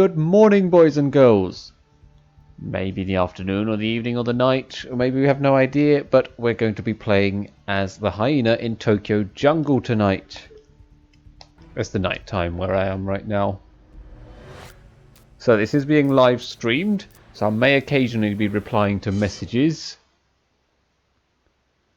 good morning, boys and girls. Maybe the afternoon or the evening or the night, or maybe we have no idea, but we're going to be playing as the hyena in Tokyo Jungle tonight. It's the night time where I am right now. So this is being live streamed, so I may occasionally be replying to messages.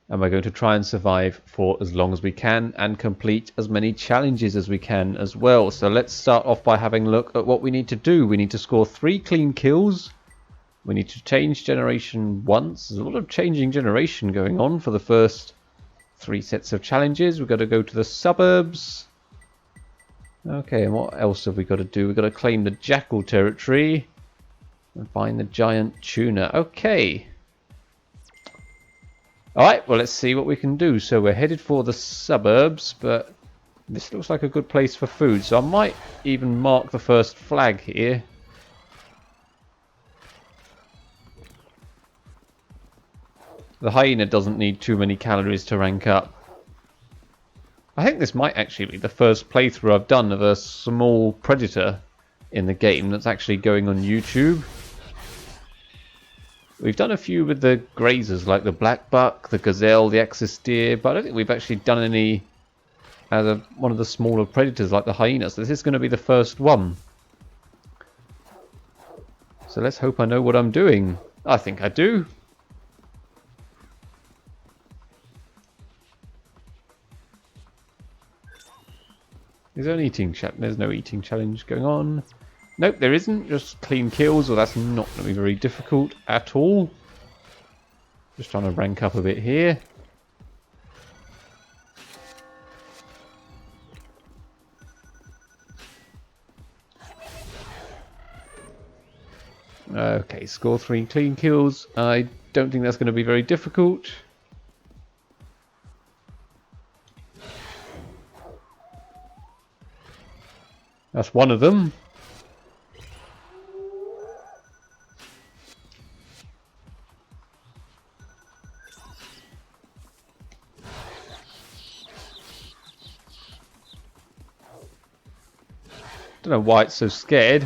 And we're going to try and survive for as long as we can and complete as many challenges as we can as well. So let's start off by having a look at what we need to do. We need to score 3 clean kills. We need to change generation once. There's a lot of changing generation going on for the first 3 sets of challenges. We've got to go to the suburbs. Okay, and what else have we got to do? We've got to claim the jackal territory and find the giant tuna. Okay. Alright, well let's see what we can do. So we're headed for the suburbs, but this looks like a good place for food. So I might even mark the first flag here. The hyena doesn't need too many calories to rank up. I think this might actually be the first playthrough I've done of a small predator in the game that's actually going on YouTube. We've done a few with the grazers, like the black buck, the gazelle, the axis deer, but I don't think we've actually done any as one of the smaller predators like the hyena. So this is going to be the first one. So let's hope I know what I'm doing. I think I do. Is there an eating challenge? There's no eating challenge going on. Nope, there isn't. Just clean kills. Well, that's not going to be very difficult at all. Just trying to rank up a bit here. Okay, score 3 clean kills. I don't think that's going to be very difficult. That's one of them. Don't know why it's so scared.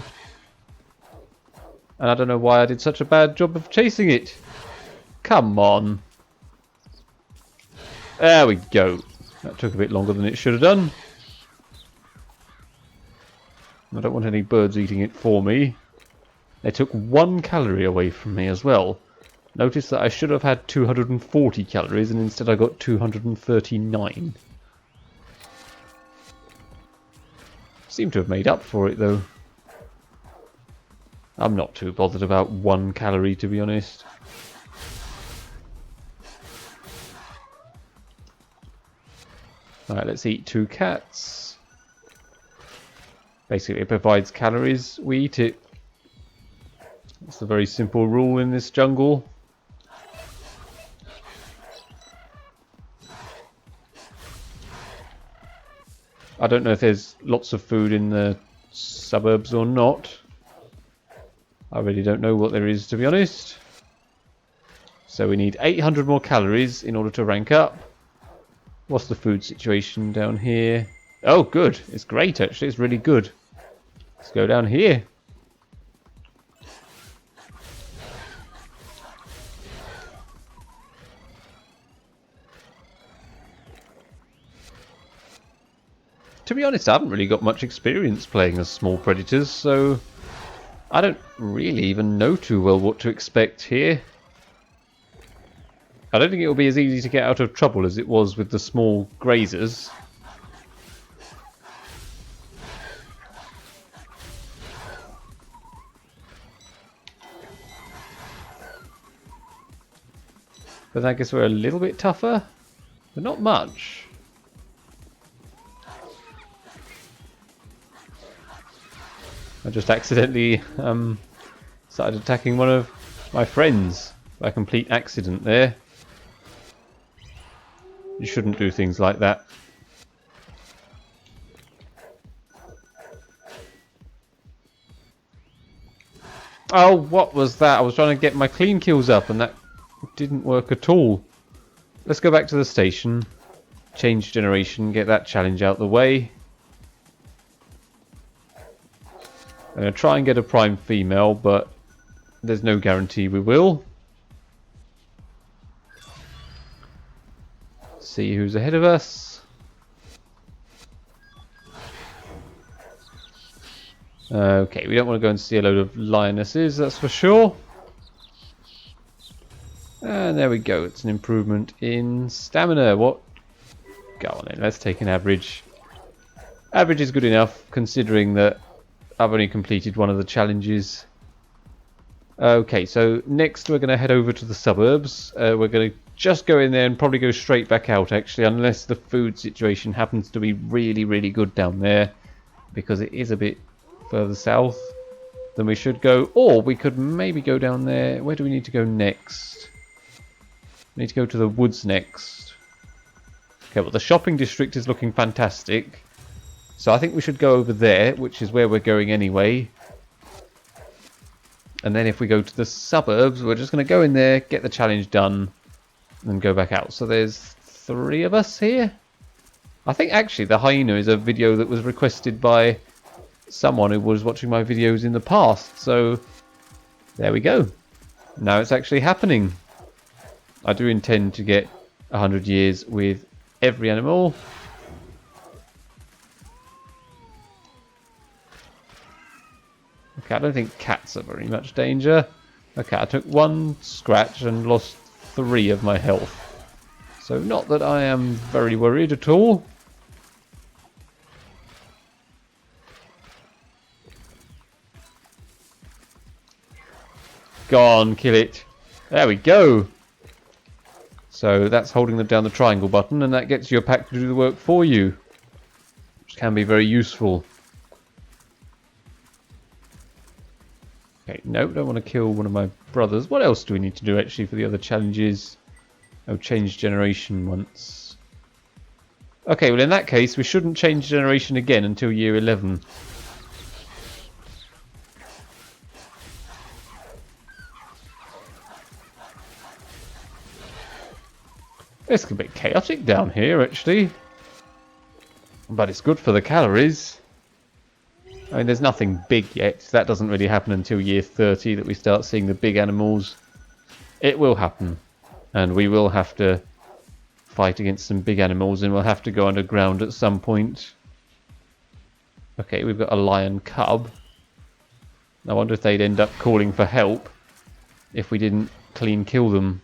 And I don't know why I did such a bad job of chasing it. Come on. There we go. That took a bit longer than it should have done. I don't want any birds eating it for me. They took 1 calorie away from me as well. Notice that I should have had 240 calories and instead I got 239. Seem to have made up for it though. I'm not too bothered about 1 calorie, to be honest. Alright, let's eat 2 cats. Basically it provides calories, we eat it. It's a very simple rule in this jungle. I don't know if there's lots of food in the suburbs or not. I really don't know what there is, to be honest. So we need 800 more calories in order to rank up. What's the food situation down here? Oh, good. It's great, actually. It's really good. Let's go down here. To be honest, I haven't really got much experience playing as small predators, so I don't really even know too well what to expect here. I don't think it will be as easy to get out of trouble as it was with the small grazers. But I guess we're a little bit tougher, but not much. I just accidentally started attacking one of my friends by complete accident there. You shouldn't do things like that. Oh, what was that? I was trying to get my clean kills up and that didn't work at all. Let's go back to the station, change generation, get that challenge out the way. I'm going to try and get a prime female, but there's no guarantee we will. See who's ahead of us. Okay, we don't want to go and see a load of lionesses, that's for sure. And there we go, it's an improvement in stamina. What? Go on then, let's take an average. Average is good enough, considering that I've only completed one of the challenges. Okay, so next we're going to head over to the suburbs. We're going to just go in there and probably go straight back out, actually, unless the food situation happens to be really, really good down there, because it is a bit further south than we should go. Or we could maybe go down there. Where do we need to go next? We need to go to the woods next. Okay, well, the shopping district is looking fantastic. So I think we should go over there, which is where we're going anyway. And then if we go to the suburbs, we're just going to go in there, get the challenge done, and go back out. So there's 3 of us here. I think actually the Hyena is a video that was requested by someone who was watching my videos in the past. So there we go. Now it's actually happening. I do intend to get 100 years with every animal. Okay, I don't think cats are very much danger. Okay, I took 1 scratch and lost 3 of my health. So not that I am very worried at all. Go on, kill it. There we go. So that's holding them down the triangle button, and that gets your pack to do the work for you, which can be very useful. Okay, no, don't want to kill one of my brothers. What else do we need to do actually for the other challenges? Oh, change generation once. Okay, well in that case we shouldn't change generation again until year 11. It's a bit chaotic down here actually, but it's good for the calories. I mean, there's nothing big yet. That doesn't really happen until year 30 that we start seeing the big animals. It will happen, and we will have to fight against some big animals, and we'll have to go underground at some point. Okay, we've got a lion cub. I wonder if they'd end up calling for help if we didn't clean kill them.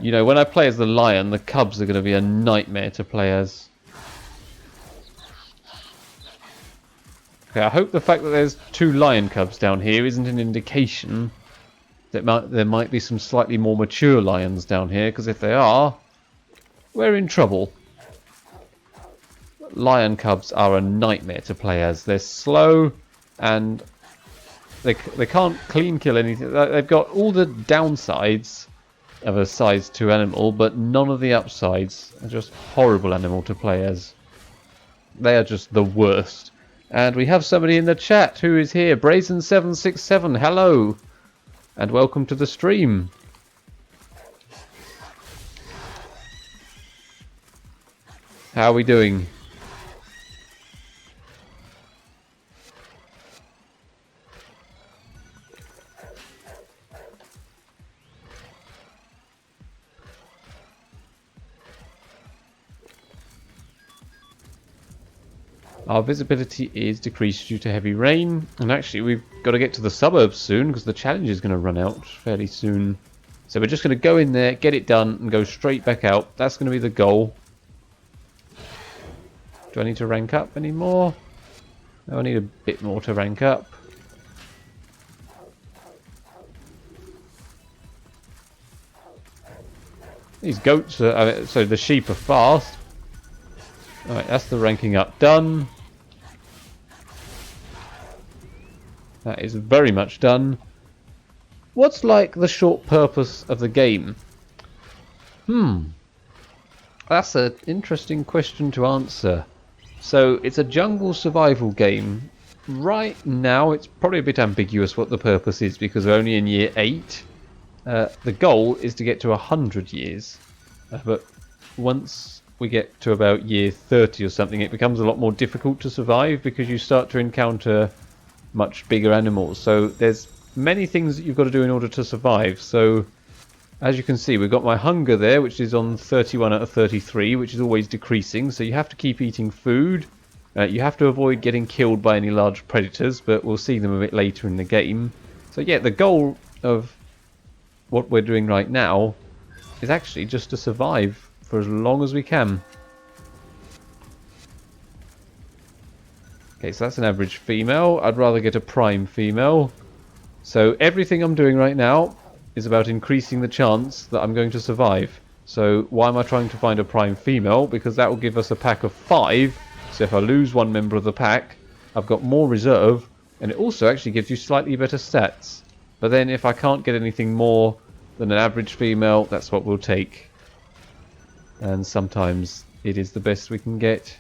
You know, when I play as the lion, the cubs are going to be a nightmare to play as. Okay, I hope the fact that there's 2 lion cubs down here isn't an indication that there might be some slightly more mature lions down here, because if they are, we're in trouble. Lion cubs are a nightmare to play as. They're slow, and they can't clean kill anything. They've got all the downsides of a size 2 animal, but none of the upsides. Are just horrible animal to play as. They are just the worst. And we have somebody in the chat who is here, Brazen767. Hello, and welcome to the stream. How are we doing? Our visibility is decreased due to heavy rain, and actually we've got to get to the suburbs soon because the challenge is going to run out fairly soon. So we're just going to go in there, get it done, and go straight back out. That's going to be the goal. Do I need to rank up anymore? No, I need a bit more to rank up. These goats are, so the sheep are fast. Alright, that's the ranking up done. That is very much done. What's like the short purpose of the game? That's an interesting question to answer. So it's a jungle survival game. Right now it's probably a bit ambiguous what the purpose is because we're only in year 8. The goal is to get to 100 years. But once we get to about year 30 or something, it becomes a lot more difficult to survive because you start to encounter much bigger animals. So there's many things that you've got to do in order to survive. So as you can see, we've got my hunger there, which is on 31 out of 33, which is always decreasing. So you have to keep eating food. You have to avoid getting killed by any large predators, but we'll see them a bit later in the game. So yeah, the goal of what we're doing right now is actually just to survive for as long as we can. Okay, so that's an average female. I'd rather get a prime female. So everything I'm doing right now is about increasing the chance that I'm going to survive. So why am I trying to find a prime female? Because that will give us a pack of 5. So if I lose one member of the pack, I've got more reserve. And it also actually gives you slightly better stats. But then if I can't get anything more than an average female, that's what we'll take. And sometimes it is the best we can get.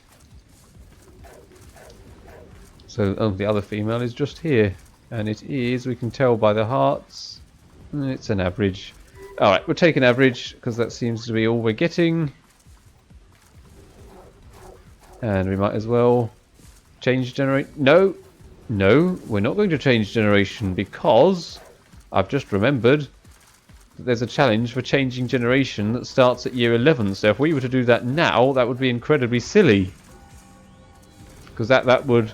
So the other female is just here. And it is, we can tell by the hearts, it's an average. Alright, we'll take an average because that seems to be all we're getting. And we might as well change generate. No, we're not going to change generation because I've just remembered that there's a challenge for changing generation that starts at year 11. So if we were to do that now, that would be incredibly silly. Because that would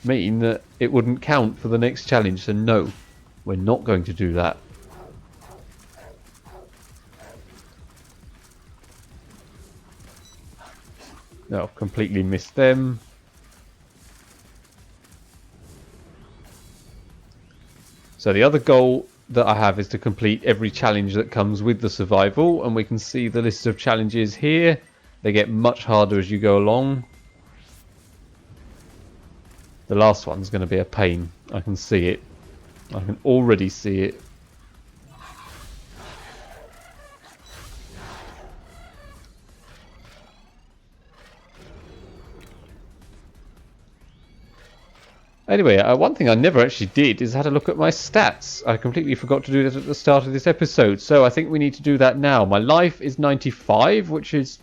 mean that it wouldn't count for the next challenge. So no, we're not going to do that. No, completely missed them. So the other goal that I have is to complete every challenge that comes with the survival, and we can see the list of challenges here. They get much harder as you go along. The last one's going to be a pain. I can see it. I can already see it. Anyway, one thing I never actually did is had a look at my stats. I completely forgot to do that at the start of this episode, so I think we need to do that now. My life is 95, which is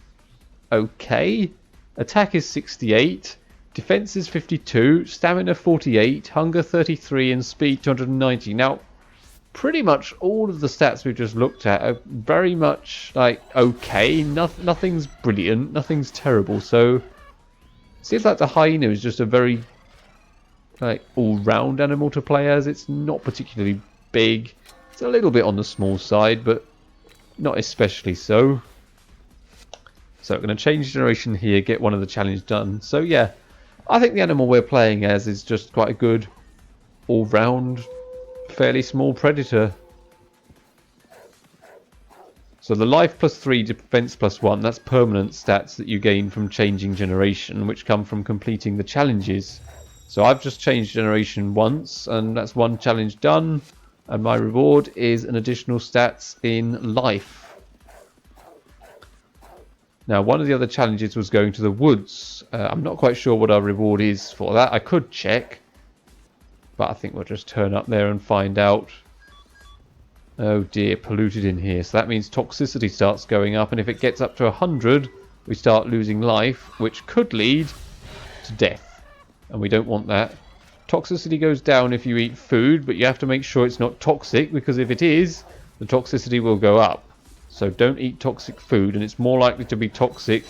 okay. Attack is 68. Defense is 52. Stamina 48. Hunger 33. And speed 290. Now, pretty much all of the stats we've just looked at are very much, like, okay. Nothing's brilliant. Nothing's terrible. So, it seems like the hyena is just a very all-round animal to play as. It's not particularly big. It's a little bit on the small side, but not especially so. So we're going to change generation here, get one of the challenge done. So yeah, I think the animal we're playing as is just quite a good all-round, fairly small predator. So the life plus 3, defense plus 1, that's permanent stats that you gain from changing generation, which come from completing the challenges. So I've just changed generation once, and that's one challenge done. And my reward is an additional stats in life. Now, one of the other challenges was going to the woods. I'm not quite sure what our reward is for that. I could check, but I think we'll just turn up there and find out. Oh dear, polluted in here. So that means toxicity starts going up, and if it gets up to 100, we start losing life, which could lead to death. And we don't want that. Toxicity goes down if you eat food, but you have to make sure it's not toxic, because if it is, the toxicity will go up. So don't eat toxic food, and it's more likely to be toxic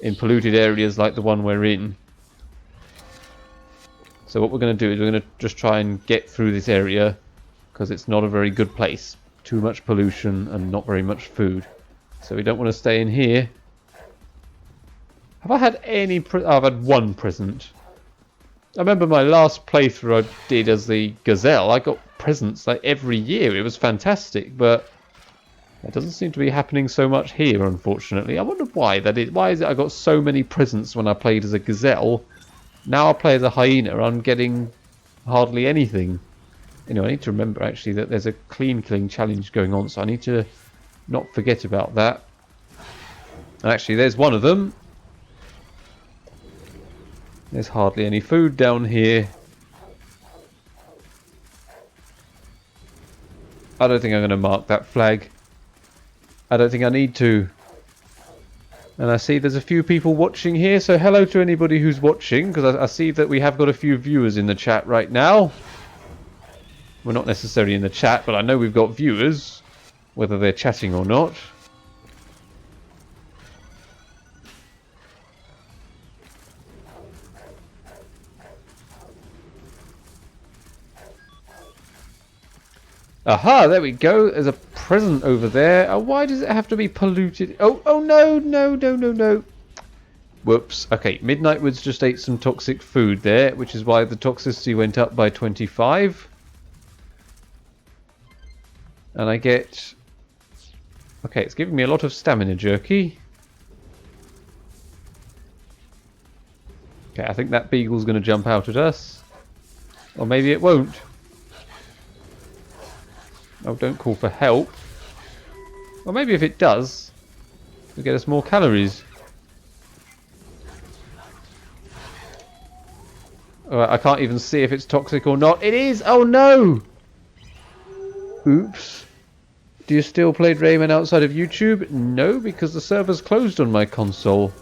in polluted areas like the one we're in. So what we're going to do is we're going to just try and get through this area, because it's not a very good place. Too much pollution and not very much food. So we don't want to stay in here. Have I had any... I've had one present. I remember my last playthrough I did as the gazelle. I got presents like every year. It was fantastic, but that doesn't seem to be happening so much here, unfortunately. I wonder why that is. Why is it I got so many presents when I played as a gazelle? Now I play as a hyena, I'm getting hardly anything. Anyway, I need to remember actually that there's a clean killing challenge going on, so I need to not forget about that. And actually, there's one of them. There's hardly any food down here. I don't think I'm going to mark that flag. I don't think I need to. And I see there's a few people watching here, so hello to anybody who's watching, because I see that we have got a few viewers in the chat right now. We're not necessarily in the chat, but I know we've got viewers, whether they're chatting or not. Aha, there we go. There's a present over there. Oh, why does it have to be polluted? Oh no, no, no, no, no. Whoops. Okay, Midnightwoods just ate some toxic food there, which is why the toxicity went up by 25. And I get... Okay, it's giving me a lot of stamina jerky. Okay, I think that beagle's going to jump out at us. Or maybe it won't. Oh, don't call for help. Or maybe if it does, it'll get us more calories. Alright, I can't even see if it's toxic or not. It is! Oh no! Oops. Do you still play Rayman outside of YouTube? No, because the server's closed on my console.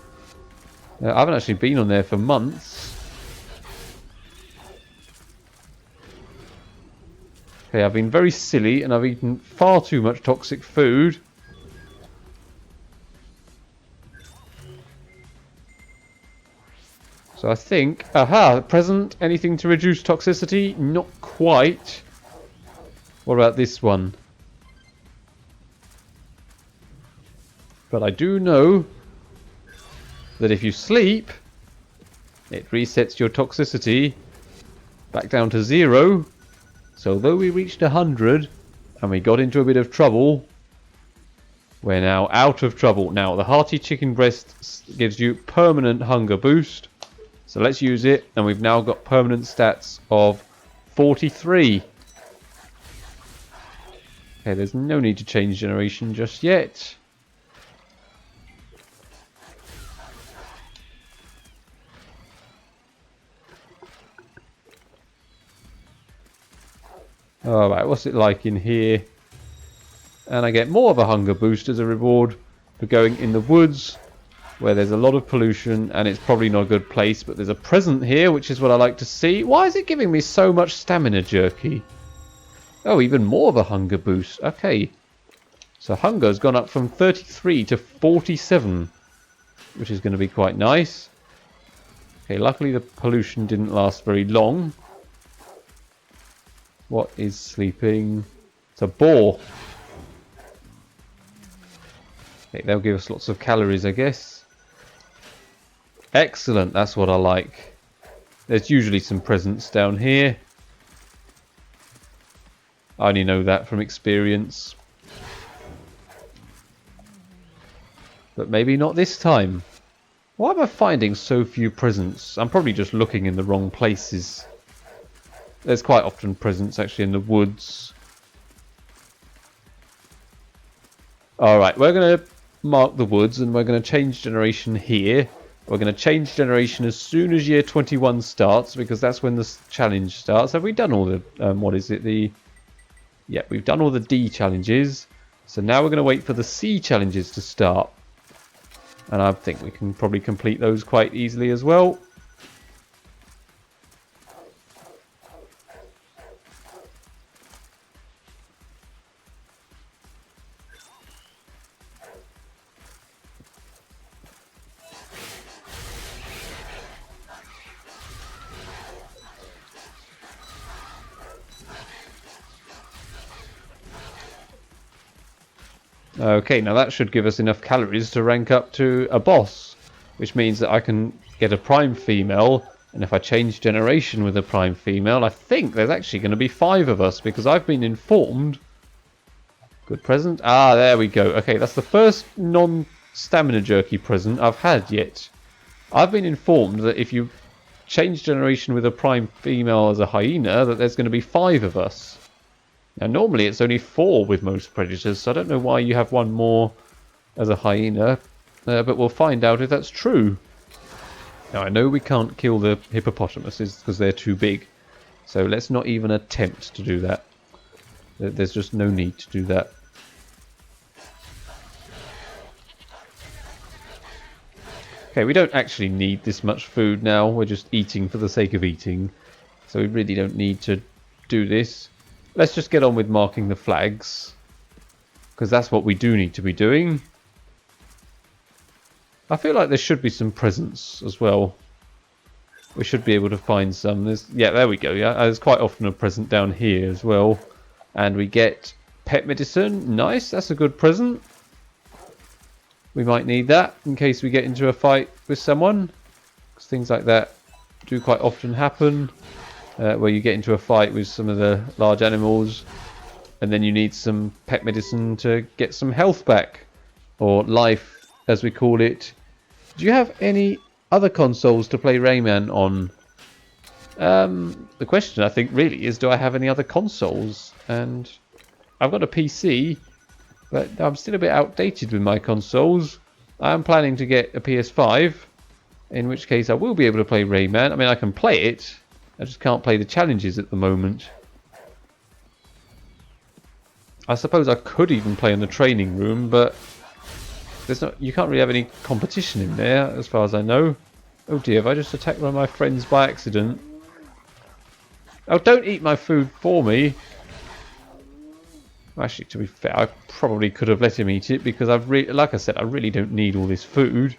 I haven't actually been on there for months. Okay, I've been very silly and I've eaten far too much toxic food. So I think... Aha! Present. Anything to reduce toxicity? Not quite. What about this one? But I do know that if you sleep, it resets your toxicity back down to 0. So although we reached 100 and we got into a bit of trouble, we're now out of trouble. Now the hearty chicken breast gives you permanent hunger boost. So let's use it, and we've now got permanent stats of 43. Okay, there's no need to change generation just yet. Alright, what's it like in here? And I get more of a hunger boost as a reward for going in the woods, where there's a lot of pollution and it's probably not a good place, but there's a present here, which is what I like to see. Why is it giving me so much stamina jerky? Oh, even more of a hunger boost. Okay. So hunger's gone up from 33 to 47, which is going to be quite nice. Okay, luckily the pollution didn't last very long. What is sleeping? It's a boar. Okay, they'll give us lots of calories, I guess. Excellent, that's what I like. There's usually some presents down here. I only know that from experience. But maybe not this time. Why am I finding so few presents? I'm probably just looking in the wrong places. There's quite often presents actually in the woods. Alright, we're going to mark the woods and we're going to change generation here. We're going to change generation as soon as year 21 starts, because that's when the challenge starts. Have we done all the, what is it, yeah, we've done all the D challenges. So now we're going to wait for the C challenges to start. And I think we can probably complete those quite easily as well. Okay, now that should give us enough calories to rank up to a boss, which means that I can get a prime female, and if I change generation with a prime female, I think there's actually going to be 5 of us, because I've been informed... Good present? Ah, there we go. Okay, that's the first non-stamina jerky present I've had yet. I've been informed that if you change generation with a prime female as a hyena, that there's going to be 5 of us. Now, normally it's only 4 with most predators, so I don't know why you have one more as a hyena, but we'll find out if that's true. Now, I know we can't kill the hippopotamuses because they're too big, so let's not even attempt to do that. There's just no need to do that. Okay, we don't actually need this much food now. We're just eating for the sake of eating. So we really don't need to do this. Let's just get on with marking the flags, because that's what we do need to be doing. I feel like there should be some presents as well. We should be able to find some. Yeah, there we go. Yeah, there's quite often a present down here as well. And we get pet medicine. Nice, that's a good present. We might need that in case we get into a fight with someone. Because things like that do quite often happen. Where you get into a fight with some of the large animals. And then you need some pet medicine to get some health back. Or life, as we call it. Do you have any other consoles to play Rayman on? The question I think really is, do I have any other consoles? And I've got a PC, but I'm still a bit outdated with my consoles. I am planning to get a PS5, in which case I will be able to play Rayman. I mean, I can play it, I just can't play the challenges at the moment. I suppose I could even play in the training room, but you can't really have any competition in there, as far as I know. Oh dear, have I just attacked one of my friends by accident? Oh, don't eat my food for me. Actually, to be fair, I probably could have let him eat it, because like I said, I really don't need all this food.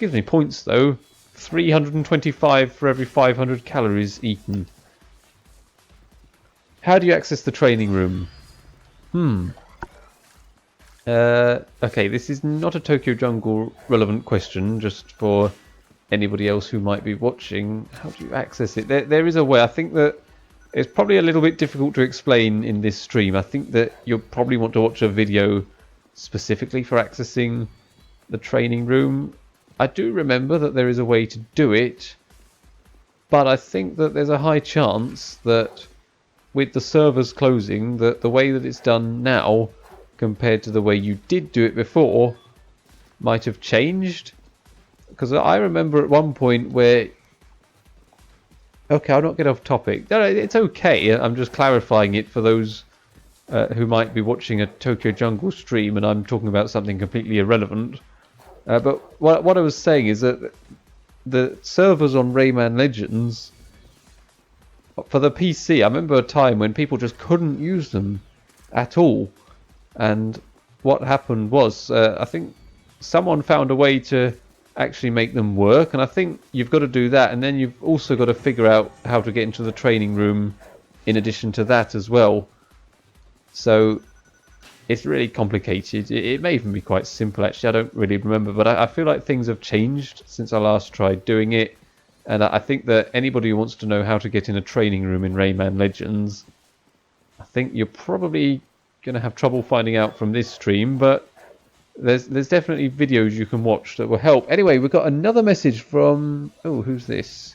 Gives me points though. 325 for every 500 calories eaten. How do you access the training room? Okay, this is not a Tokyo Jungle relevant question, just for anybody else who might be watching. How do you access it? There is a way. I think that it's probably a little bit difficult to explain in this stream. I think that you'll probably want to watch a video specifically for accessing the training room. I do remember that there is a way to do it, but I think that there's a high chance that with the servers closing, that the way that it's done now compared to the way you did do it before might have changed. Because I remember at one point where... Okay, I'll not get off topic. No, it's okay. I'm just clarifying it for those who might be watching a Tokyo Jungle stream and I'm talking about something completely irrelevant. But what I was saying is that the servers on Rayman Legends, for the PC, I remember a time when people just couldn't use them at all. And what happened was, I think someone found a way to actually make them work, and I think you've got to do that, and then you've also got to figure out how to get into the training room in addition to that as well. So it's really complicated. It may even be quite simple actually, I don't really remember, but I feel like things have changed since I last tried doing it, and I think that anybody who wants to know how to get in a training room in Rayman Legends, I think you're probably going to have trouble finding out from this stream, but there's definitely videos you can watch that will help. Anyway, we've got another message from... Oh, who's this?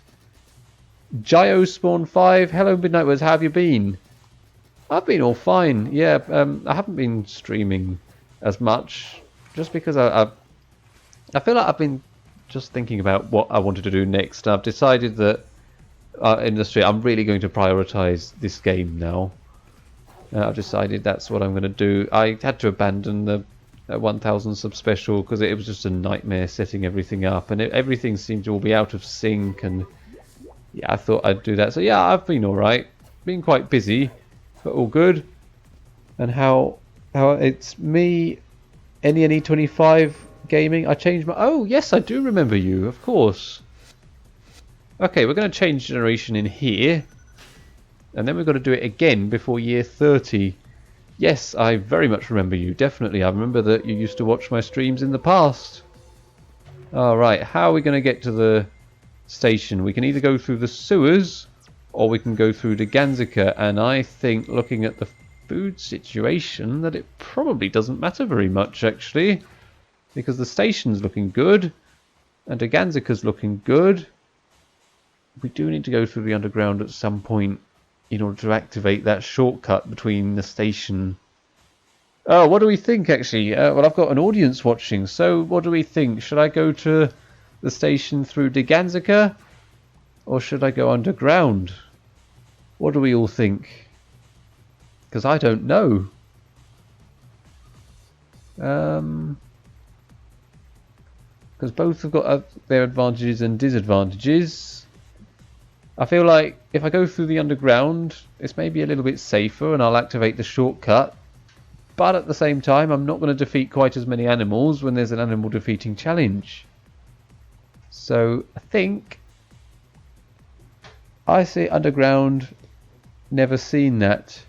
Spawn5. Hello, Midnightwards. How have you been? I've been all fine. Yeah, I haven't been streaming as much, just because I feel like I've been just thinking about what I wanted to do next. I've decided that in the stream I'm really going to prioritize this game now. I've decided that's what I'm going to do. I had to abandon the 1000 sub special because it was just a nightmare setting everything up, and everything seemed to all be out of sync, and yeah, I thought I'd do that. So yeah, I've been alright. Been quite busy, but all good. And how it's me, NENE25 Gaming. I changed my... Oh, yes, I do remember you, of course. Okay, we're going to change generation in here. And then we've got to do it again before year 30. Yes, I very much remember you, definitely. I remember that you used to watch my streams in the past. Alright, how are we going to get to the station? We can either go through the sewers, or we can go through to Ganzika. And I think, looking at the food situation, that it probably doesn't matter very much, actually. Because the station's looking good, and Ganzika's looking good. We do need to go through the underground at some point in order to activate that shortcut between the station. Oh, what do we think, actually? Well, I've got an audience watching, so what do we think? Should I go to the station through Ganzika, or should I go underground? What do we all think? Because I don't know. because both have got their advantages and disadvantages. I feel like if I go through the underground, it's maybe a little bit safer and I'll activate the shortcut. But at the same time, I'm not going to defeat quite as many animals when there's an animal defeating challenge. So I think I say underground, never seen that.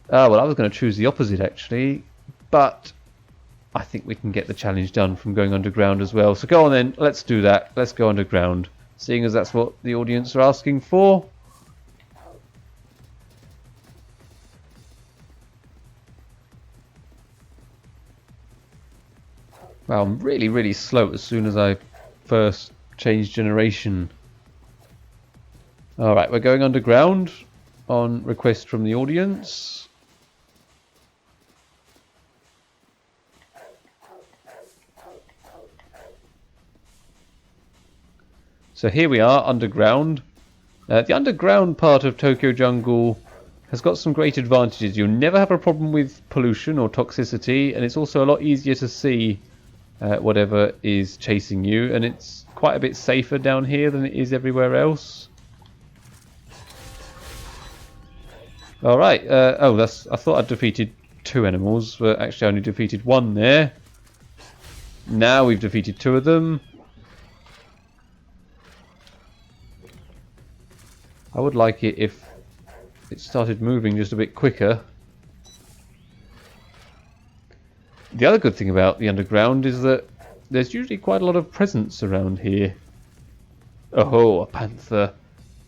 Oh, well, I was going to choose the opposite actually, but I think we can get the challenge done from going underground as well. So go on then, let's do that. Let's go underground, seeing as that's what the audience are asking for. Wow, I'm really slow as soon as I first change generation. Alright, we're going underground on request from the audience. So here we are, underground. The underground part of Tokyo Jungle has got some great advantages. You'll never have a problem with pollution or toxicity, and it's also a lot easier to see whatever is chasing you, and it's quite a bit safer down here than it is everywhere else. Alright, oh, I thought I'd defeated 2 animals, but actually I only defeated 1 there. Now we've defeated 2 of them. I would like it if it started moving just a bit quicker. The other good thing about the underground is that there's usually quite a lot of presence around here. Oh, a panther.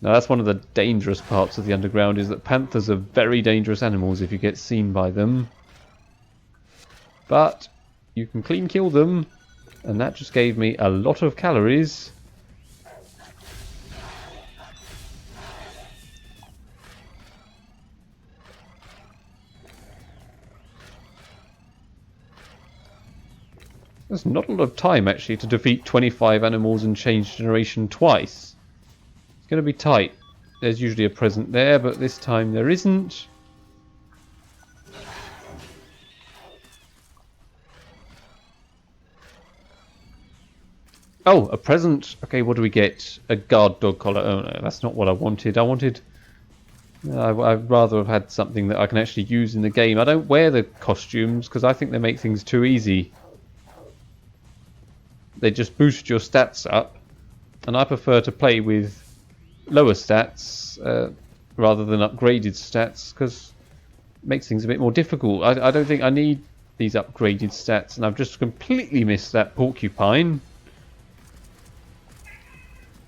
Now that's one of the dangerous parts of the underground, is that panthers are very dangerous animals if you get seen by them. But you can clean kill them, and that just gave me a lot of calories. There's not a lot of time actually to defeat 25 animals and change generation twice. It's going to be tight. There's usually a present there, but this time there isn't. Oh, a present. Okay, what do we get? A guard dog collar. Oh no, that's not what I wanted. I wanted... I'd rather have had something that I can actually use in the game. I don't wear the costumes because I think they make things too easy. They just boost your stats up, and I prefer to play with lower stats rather than upgraded stats, because it makes things a bit more difficult. I don't think I need these upgraded stats, and I've just completely missed that porcupine.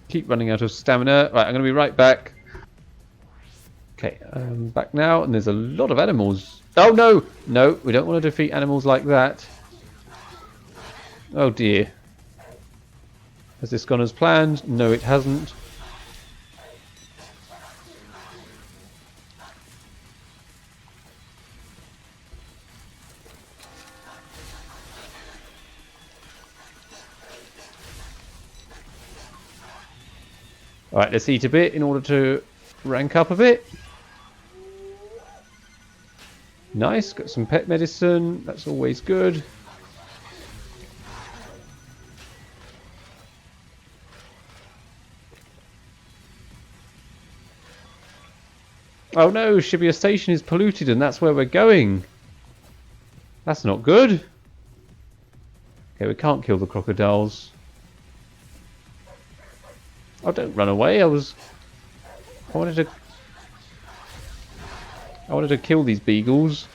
Keep running out of stamina. Right, I'm going to be right back. Okay, I'm back now, and there's a lot of animals. Oh no! No, we don't want to defeat animals like that. Oh dear. Has this gone as planned? No, it hasn't. Alright, let's eat a bit in order to rank up a bit. Nice, got some pet medicine. That's always good. Oh no, Shibuya Station is polluted and that's where we're going. That's not good. Okay, we can't kill the crocodiles. Oh, don't run away. I wanted to kill these beagles.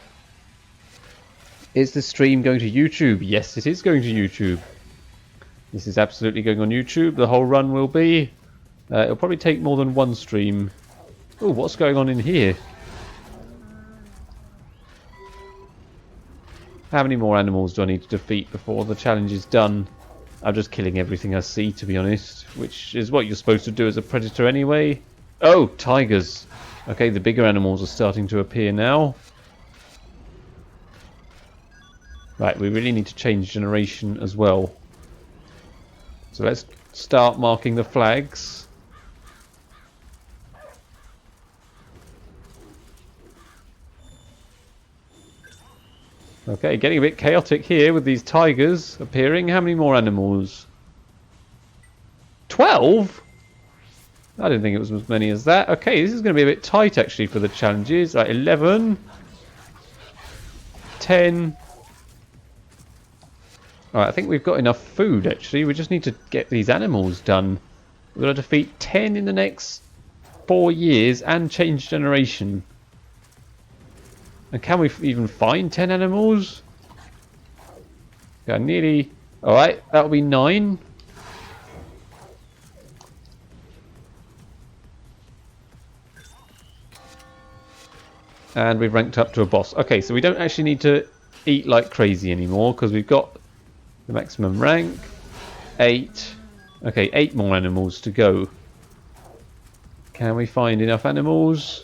Is the stream going to YouTube? Yes, it is going to YouTube. This is absolutely going on YouTube. The whole run will be. It'll probably take more than one stream. Oh, what's going on in here? How many more animals do I need to defeat before the challenge is done? I'm just killing everything I see, to be honest, which is what you're supposed to do as a predator anyway. Oh, tigers. Okay, the bigger animals are starting to appear now. Right, we really need to change generation as well. So let's start marking the flags. Okay, getting a bit chaotic here with these tigers appearing. How many more animals? 12? I didn't think it was as many as that. Okay, this is going to be a bit tight actually for the challenges. Right, 11. 10. Alright, I think we've got enough food actually. We just need to get these animals done. We've got to defeat 10 in the next 4 years and change generation. And can we even find 10 animals? Yeah, nearly. Alright, that'll be 9. And we've ranked up to a boss. Okay, so we don't actually need to eat like crazy anymore because we've got the maximum rank. 8. Okay, 8 more animals to go. Can we find enough animals?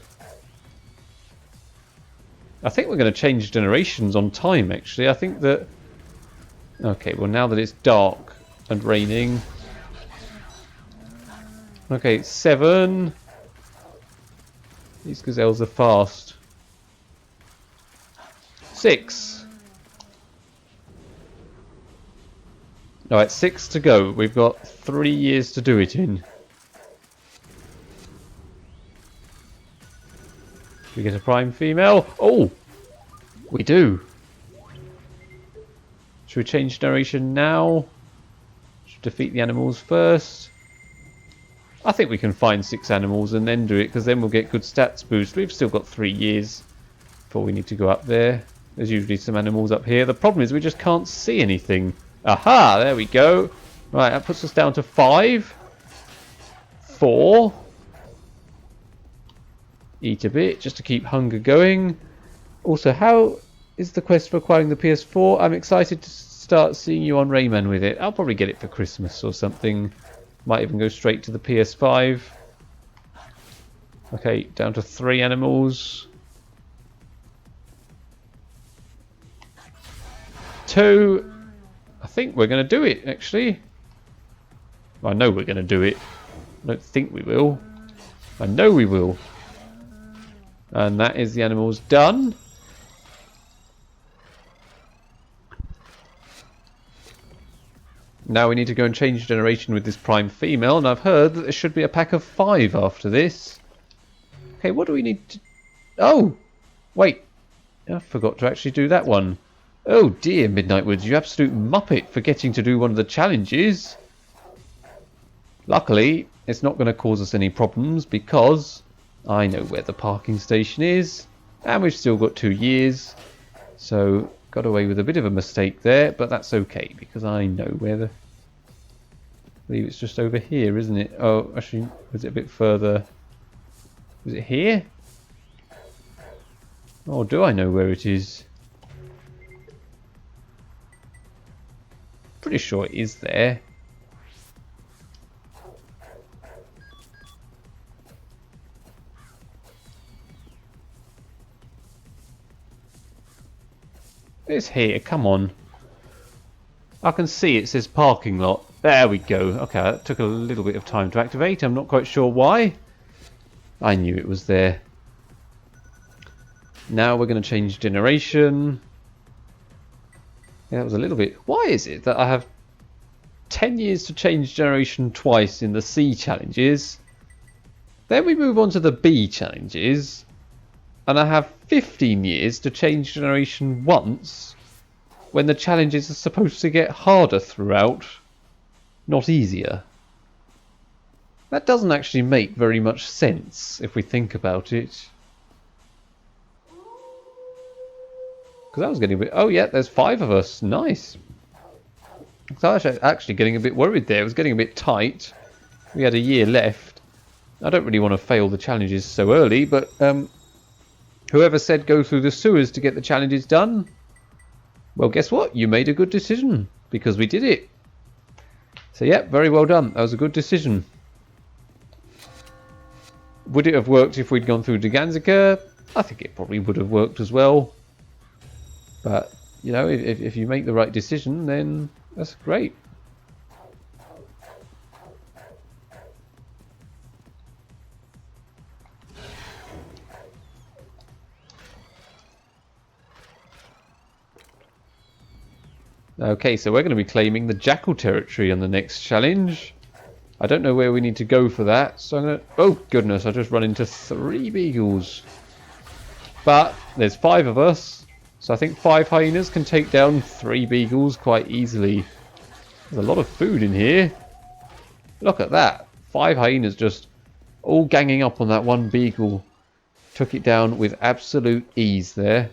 I think we're going to change generations on time actually. I think that... Okay, well now that it's dark and raining. Okay, 7. These gazelles are fast. 6. Alright, 6 to go. We've got 3 years to do it in. We get a prime female. Oh! We do. Should we change generation now? Should defeat the animals first? I think we can find 6 animals and then do it, because then we'll get good stats boost. We've still got 3 years before we need to go up there. There's usually some animals up here. The problem is we just can't see anything. Aha! There we go. Right, that puts us down to 5. 4. Eat a bit just to keep hunger going. Also, how is the quest for acquiring the PS4? I'm excited to start seeing you on Rayman with it. I'll probably get it for Christmas or something. Might even go straight to the PS5. Okay, down to 3 animals. 2. I think we're going to do it, actually. I know we're going to do it. I don't think we will. I know we will. And that is the animals done. Now we need to go and change generation with this prime female, and I've heard that there should be a pack of 5 after this. Okay, what do we need to... Oh! Wait. I forgot to actually do that one. Oh dear, Midnight Woods, you absolute muppet, forgetting to do one of the challenges. Luckily, it's not going to cause us any problems because I know where the parking station is, and we've still got 2 years. So, got away with a bit of a mistake there, but that's okay because I know where the... I believe it's just over here, isn't it? Oh, actually, was it a bit further? Was it here? Oh, do I know where it is? Pretty sure it is there. It's here, come on. I can see it says parking lot. There we go. Okay, that took a little bit of time to activate. I'm not quite sure why. I knew it was there. Now we're going to change generation. Yeah, that was a little bit... Why is it that I have 10 years to change generation twice in the C challenges? Then we move on to the B challenges. And I have 15 years to change generation once, when the challenges are supposed to get harder throughout, not easier. That doesn't actually make very much sense if we think about it. Because I was getting a bit... Oh yeah, there's 5 of us. Nice. So I was actually getting a bit worried there. It was getting a bit tight. We had a year left. I don't really want to fail the challenges so early, but... whoever said go through the sewers to get the challenges done, well, guess what? You made a good decision, because we did it. So, yeah, very well done. That was a good decision. Would it have worked if we'd gone through Daganzika? I think it probably would have worked as well. But, you know, if you make the right decision, then that's great. Okay, so we're going to be claiming the jackal territory on the next challenge. I don't know where we need to go for that, so I'm going to... Oh, goodness, I just run into 3 beagles. But there's 5 of us, so I think 5 hyenas can take down 3 beagles quite easily. There's a lot of food in here. Look at that. 5 hyenas just all ganging up on that one beagle. Took it down with absolute ease there.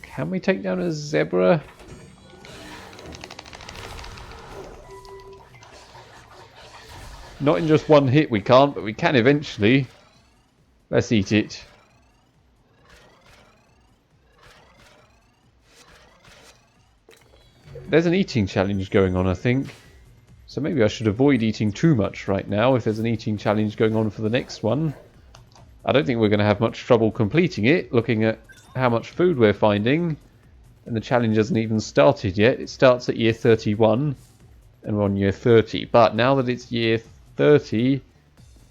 Can we take down a zebra? Not in just one hit we can't, but we can eventually. Let's eat it. There's an eating challenge going on, I think. So maybe I should avoid eating too much right now if there's an eating challenge going on for the next one. I don't think we're going to have much trouble completing it, looking at how much food we're finding. And the challenge hasn't even started yet. It starts at year 31 and we're on year 30. But now that it's year 30,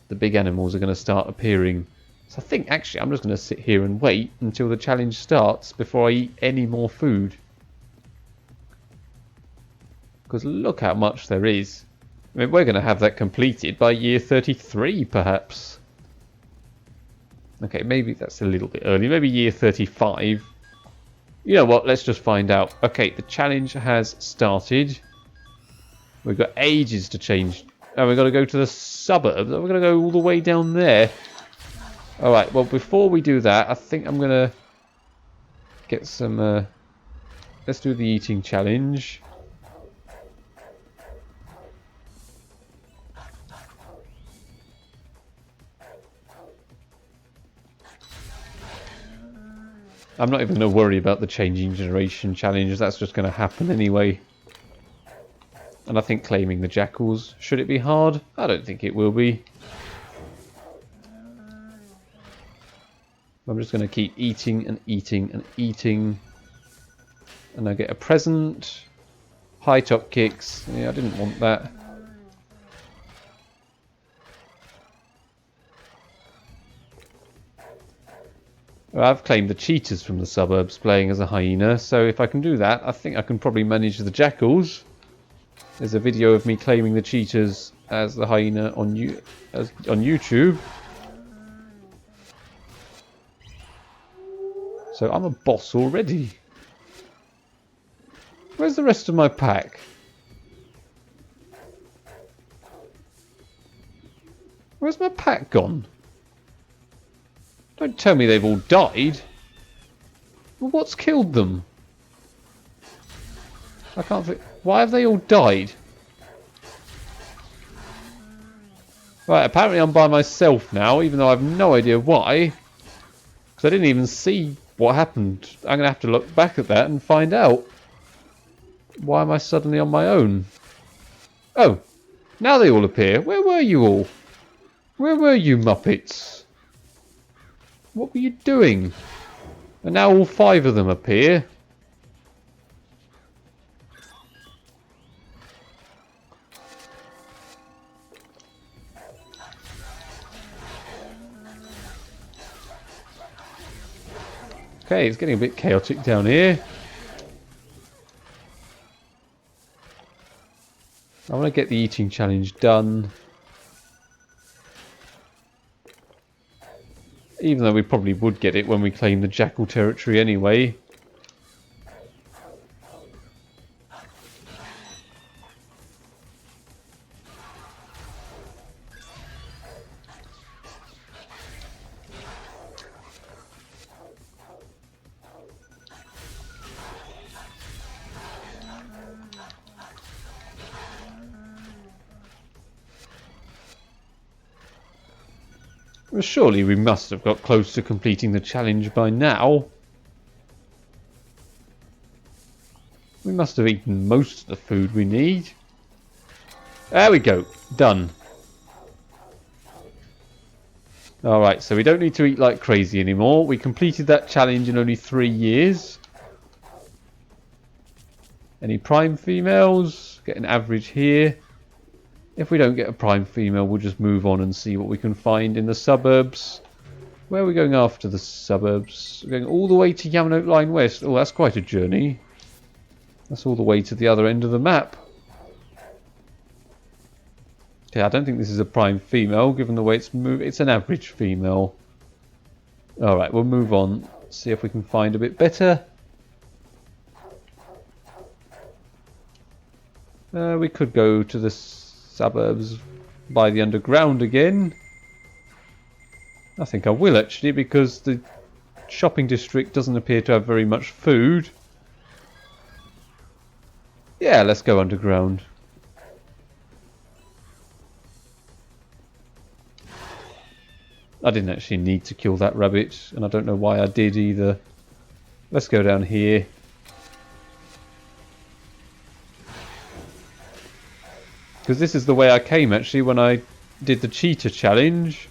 the big animals are going to start appearing. So I think actually I'm just going to sit here and wait until the challenge starts before I eat any more food. Because look how much there is. I mean, we're going to have that completed by year 33 perhaps. Okay, maybe that's a little bit early. Maybe year 35. You know what? Let's just find out. Okay, the challenge has started. We've got ages to change. Oh, we've got to go to the suburbs. We're going to go all the way down there. Alright, well, before we do that, I think I'm going to get some... let's do the eating challenge. I'm not even going to worry about the changing generation challenge. That's just going to happen anyway. And I think claiming the jackals, should it be hard? I don't think it will be. I'm just going to keep eating and eating and eating. And I get a present. High top kicks. Yeah, I didn't want that. I've claimed the cheetahs from the suburbs playing as a hyena, so if I can do that, I think I can probably manage the jackals. There's a video of me claiming the cheetahs as the hyena on YouTube. So I'm a boss already. Where's the rest of my pack? Where's my pack gone? Don't tell me they've all died. Well, what's killed them? I can't think. Why have they all died? Right, apparently I'm by myself now, even though I have no idea why. Because I didn't even see what happened. I'm going to have to look back at that and find out. Why am I suddenly on my own? Oh, now they all appear. Where were you all? Where were you, Muppets? What were you doing? And now all 5 of them appear. Okay, it's getting a bit chaotic down here. I want to get the eating challenge done. Even though we probably would get it when we claim the jackal territory anyway. Well, surely we must have got close to completing the challenge by now. We must have eaten most of the food we need. There we go. Done. Alright, so we don't need to eat like crazy anymore. We completed that challenge in only 3 years. Any prime females? Get an average here. If we don't get a prime female, we'll just move on and see what we can find in the suburbs. Where are we going after the suburbs? We're going all the way to Yamanote Line West. Oh, that's quite a journey. That's all the way to the other end of the map. Okay, I don't think this is a prime female, given the way it's moved. It's an average female. Alright, we'll move on. See if we can find a bit better. We could go to the suburbs by the underground again. I think I will actually, because the shopping district doesn't appear to have very much food. Yeah, let's go underground. I didn't actually need to kill that rabbit, and I don't know why I did either. Let's go down here. Because this is the way I came actually when I did the cheetah challenge.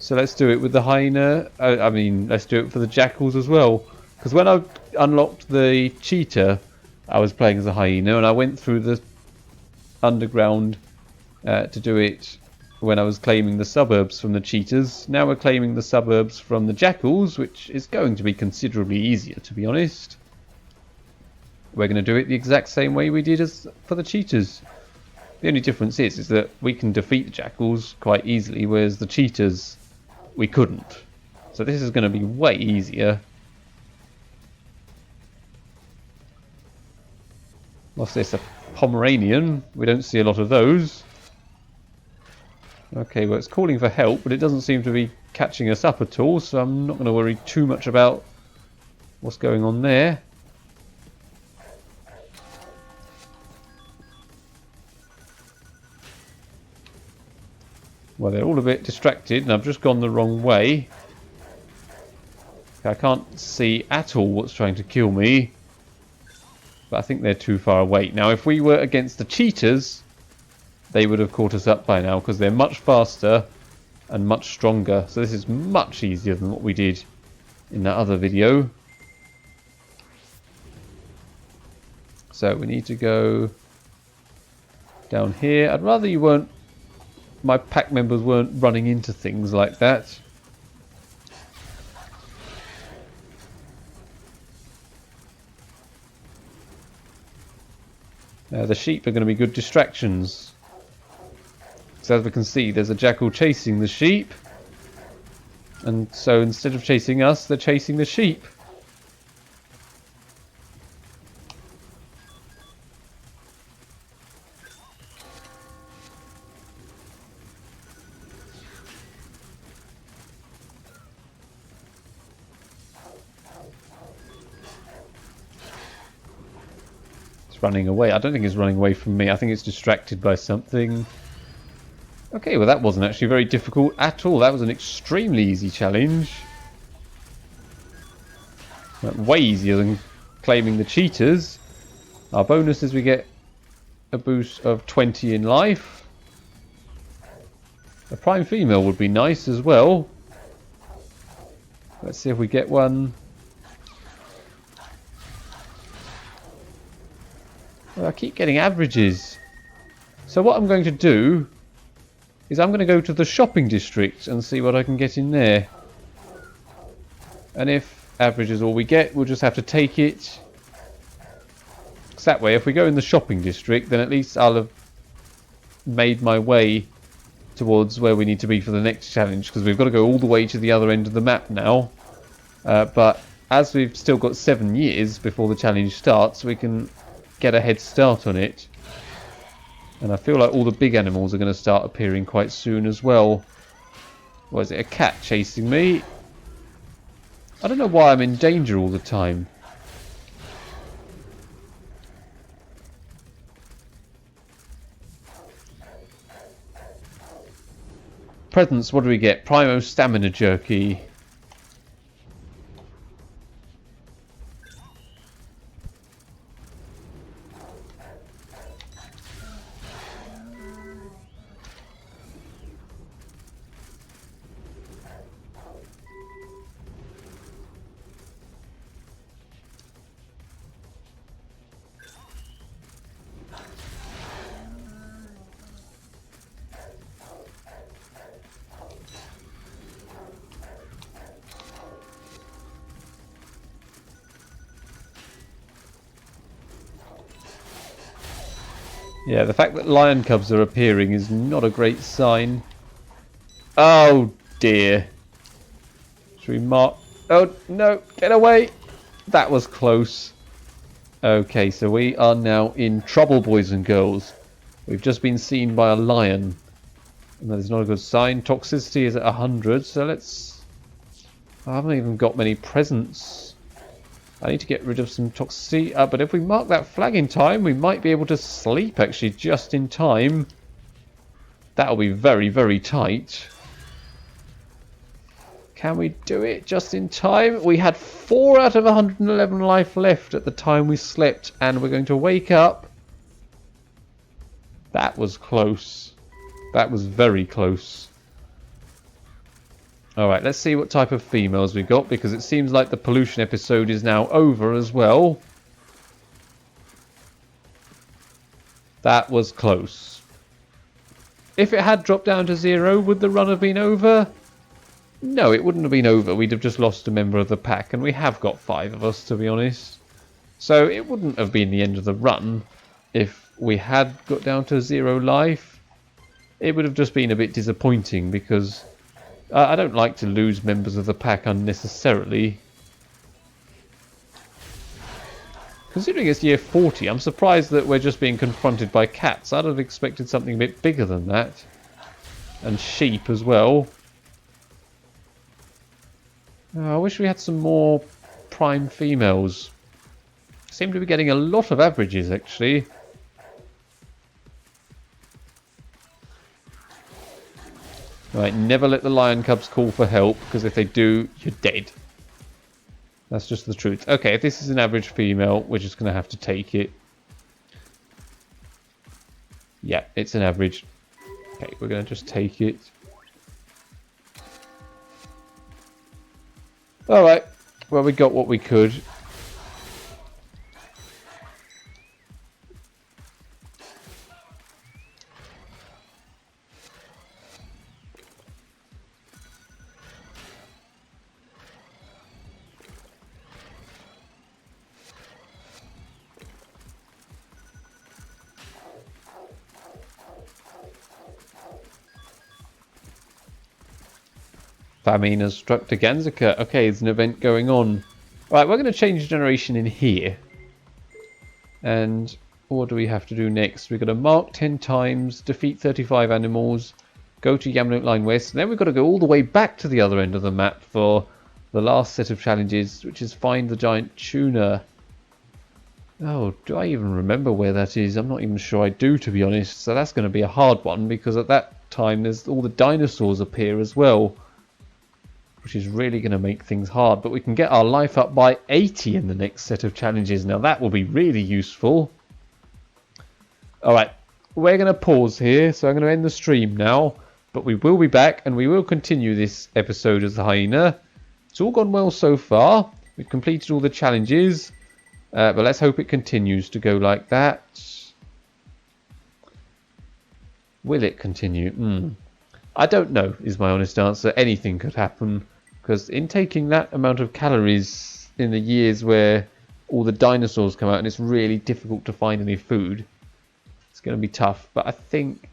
So let's do it with the hyena. I mean, let's do it for the jackals as well. Because when I unlocked the cheetah, I was playing as a hyena, and I went through the underground to do it when I was claiming the suburbs from the cheetahs. Now we're claiming the suburbs from the jackals, which is going to be considerably easier, to be honest. We're going to do it the exact same way we did as for the cheetahs. The only difference is that we can defeat the jackals quite easily, whereas the cheetahs, we couldn't. So this is going to be way easier. What's this? A Pomeranian? We don't see a lot of those. Okay, well it's calling for help, but it doesn't seem to be catching us up at all, so I'm not going to worry too much about what's going on there. Well, they're all a bit distracted, and I've just gone the wrong way. I can't see at all what's trying to kill me. But I think they're too far away. Now, if we were against the cheetahs, they would have caught us up by now, because they're much faster and much stronger. So this is much easier than what we did in that other video. So we need to go down here. I'd rather you weren't, my pack members weren't running into things like that. The sheep are going to be good distractions. So as we can see, there's a jackal chasing the sheep. And so instead of chasing us, they're chasing the sheep. Running away. I don't think it's running away from me. I think it's distracted by something. Okay, well that wasn't actually very difficult at all. That was an extremely easy challenge. Way easier than claiming the cheetahs. Our bonus is we get a boost of 20 in life. A prime female would be nice as well. Let's see if we get one. I keep getting averages. So what I'm going to do is I'm going to go to the shopping district and see what I can get in there. And if average is all we get, we'll just have to take it. Because that way, if we go in the shopping district, then at least I'll have made my way towards where we need to be for the next challenge. Because we've got to go all the way to the other end of the map now. But as we've still got 7 years before the challenge starts, we can get a head start on it. And I feel like all the big animals are going to start appearing quite soon as well. What is it, a cat chasing me? I don't know why I'm in danger all the time. Presents, what do we get? Primo Stamina Jerky. Yeah, the fact that lion cubs are appearing is not a great sign. Oh dear. Should we mark... Oh no, get away! That was close. Okay, so we are now in trouble, boys and girls. We've just been seen by a lion. And that is not a good sign. Toxicity is at 100, so let's... I haven't even got many presents. I need to get rid of some toxicity. But if we mark that flag in time, we might be able to sleep actually just in time. That'll be very, very tight. Can we do it just in time? We had 4 out of 111 life left at the time we slept, and we're going to wake up. That was close. That was very close. Alright, let's see what type of females we got, because it seems like the pollution episode is now over as well. That was close. If it had dropped down to 0, would the run have been over? No, it wouldn't have been over. We'd have just lost a member of the pack, and we have got 5 of us, to be honest. So it wouldn't have been the end of the run if we had got down to 0 life. It would have just been a bit disappointing, because I don't like to lose members of the pack unnecessarily. Considering it's year 40, I'm surprised that we're just being confronted by cats. I'd have expected something a bit bigger than that. And sheep as well. I wish we had some more prime females. Seem to be getting a lot of averages, actually. Right, never let the lion cubs call for help, because if they do, you're dead. That's just the truth. Okay, if this is an average female, we're just going to have to take it. Yeah, it's an average. Okay, we're going to just take it. Alright, well, we got what we could. Famine has struck Taganzika. Okay, there's an event going on. Right, we're going to change generation in here. And what do we have to do next? We've got to mark 10 times, defeat 35 animals, go to Yamanote Line West, and then we've got to go all the way back to the other end of the map for the last set of challenges, which is find the giant tuna. Oh, do I even remember where that is? I'm not even sure I do, to be honest. So that's going to be a hard one, because at that time there's all the dinosaurs appear as well, which is really going to make things hard. But we can get our life up by 80 in the next set of challenges. Now that will be really useful. Alright, we're going to pause here, so I'm going to end the stream now. But we will be back, and we will continue this episode as the Hyena. It's all gone well so far. We've completed all the challenges. But let's hope it continues to go like that. Will it continue? I don't know, is my honest answer. Anything could happen. Because in taking that amount of calories in the years where all the dinosaurs come out and it's really difficult to find any food, it's going to be tough. But I think...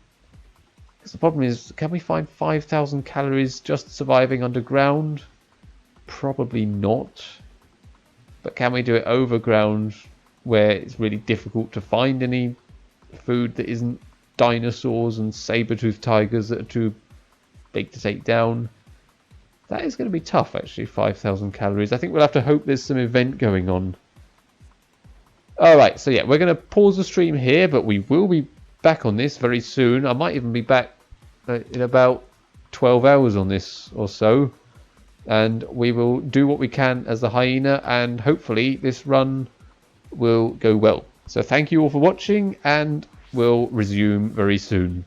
because the problem is, can we find 5,000 calories just surviving underground? Probably not. But can we do it overground where it's really difficult to find any food that isn't dinosaurs and saber-toothed tigers that are too big to take down? That is going to be tough, actually, 5,000 calories. I think we'll have to hope there's some event going on. Alright, so yeah, we're going to pause the stream here, but we will be back on this very soon. I might even be back in about 12 hours on this or so. And we will do what we can as the Hyena, and hopefully this run will go well. So thank you all for watching, and we'll resume very soon.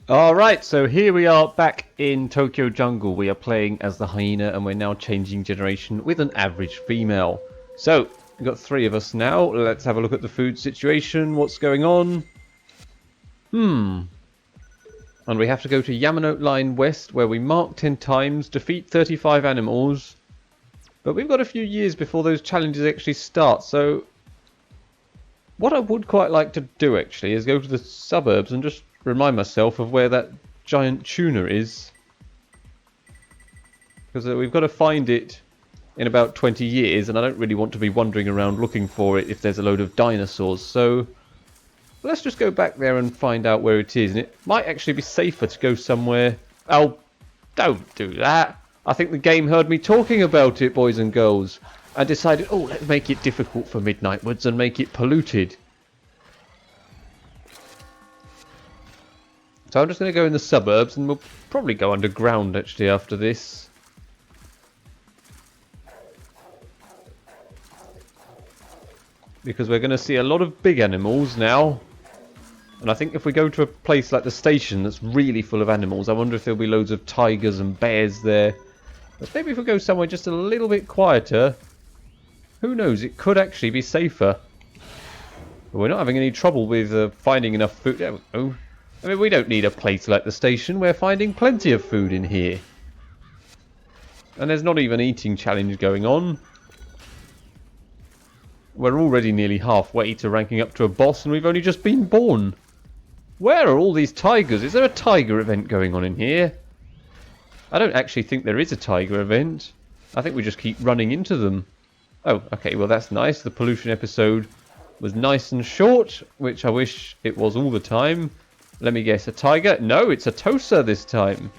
Alright, so here we are back in Tokyo Jungle. We are playing as the Hyena, and we're now changing generation with an average female. So, we've got 3 of us now. Let's have a look at the food situation. What's going on? And we have to go to Yamanote Line West, where we mark 10 times, defeat 35 animals. But we've got a few years before those challenges actually start, so... What I would quite like to do, actually, is go to the suburbs and just remind myself of where that giant tuna is. Because we've got to find it in about 20 years, and I don't really want to be wandering around looking for it if there's a load of dinosaurs. So let's just go back there and find out where it is. And it might actually be safer to go somewhere... Oh, don't do that. I think the game heard me talking about it, boys and girls, and decided, oh, let's make it difficult for Midnight Woods and make it polluted. So I'm just going to go in the suburbs, and we'll probably go underground, actually, after this. Because we're going to see a lot of big animals now. And I think if we go to a place like the station that's really full of animals, I wonder if there'll be loads of tigers and bears there. But maybe if we go somewhere just a little bit quieter, who knows, it could actually be safer. But we're not having any trouble with finding enough food. There we go. I mean, we don't need a place like the station. We're finding plenty of food in here. And there's not even an eating challenge going on. We're already nearly halfway to ranking up to a boss, and we've only just been born. Where are all these tigers? Is there a tiger event going on in here? I don't actually think there is a tiger event. I think we just keep running into them. Oh, okay, well that's nice. The pollution episode was nice and short, which I wish it was all the time. Let me guess, a tiger? No, it's a Tosa this time.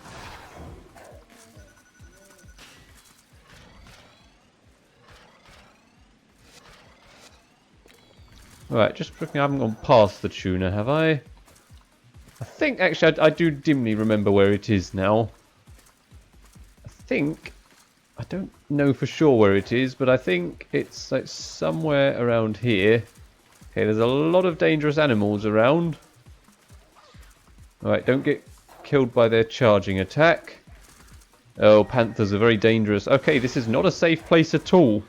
Alright, just looking, I haven't gone past the tuna, have I? I think, actually, I do dimly remember where it is now. I don't know for sure where it is, but I think it's like somewhere around here. Okay, there's a lot of dangerous animals around. Alright, don't get killed by their charging attack. Oh, panthers are very dangerous. Okay, this is not a safe place at all.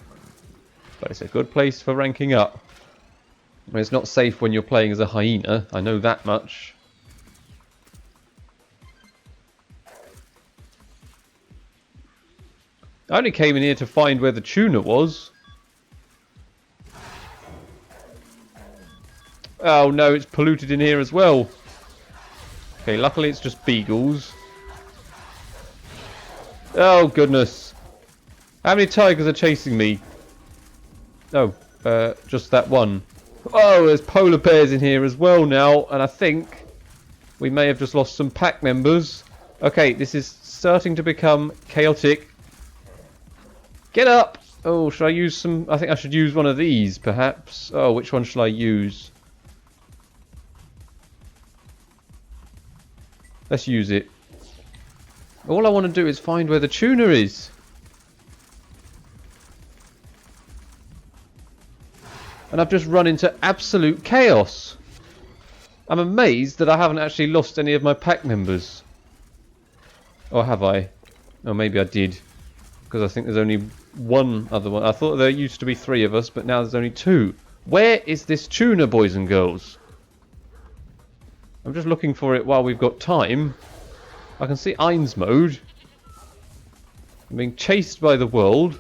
But it's a good place for ranking up. I mean, it's not safe when you're playing as a hyena, I know that much. I only came in here to find where the tuna was. Oh no, it's polluted in here as well. Okay, luckily it's just beagles. Oh goodness. How many tigers are chasing me? Oh, just that one. Oh, there's polar bears in here as well now, and I think we may have just lost some pack members. Okay, this is starting to become chaotic. Get up! Oh, should I use some... I think I should use one of these, perhaps. Oh, which one shall I use? Let's use it. All I want to do is find where the tuna is. And I've just run into absolute chaos. I'm amazed that I haven't actually lost any of my pack members. Or have I? Oh, maybe I did. Because I think there's only one other one. I thought there used to be 3 of us, but now there's only 2. Where is this tuna, boys and girls? I'm just looking for it while we've got time. I can see Eins mode. I'm being chased by the world.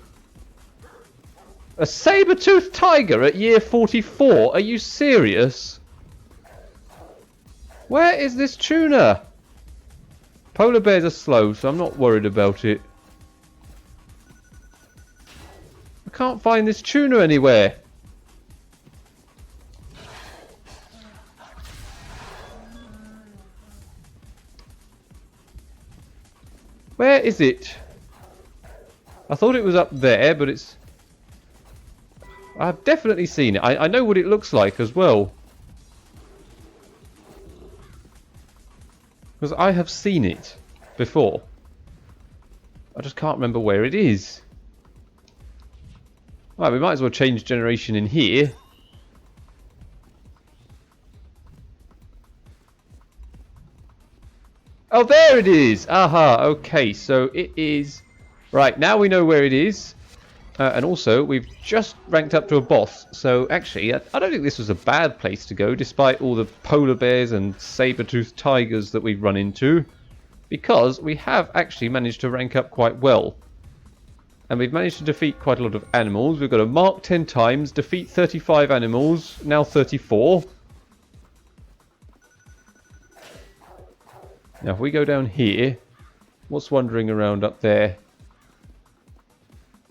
A saber-toothed tiger at year 44? Are you serious? Where is this tuna? Polar bears are slow, so I'm not worried about it. I can't find this tuna anywhere. Where is it? I thought it was up there, but it's... I've definitely seen it. I know what it looks like as well. Because I have seen it before. I just can't remember where it is. Right, we might as well change generation in here. Oh, there it is! Aha, okay, so it is... Right, now we know where it is. And also, we've just ranked up to a boss. So, actually, I don't think this was a bad place to go, despite all the polar bears and saber-toothed tigers that we've run into. Because we have actually managed to rank up quite well. And we've managed to defeat quite a lot of animals. We've got to mark 10 times, defeat 35 animals, now 34. Now if we go down here, what's wandering around up there?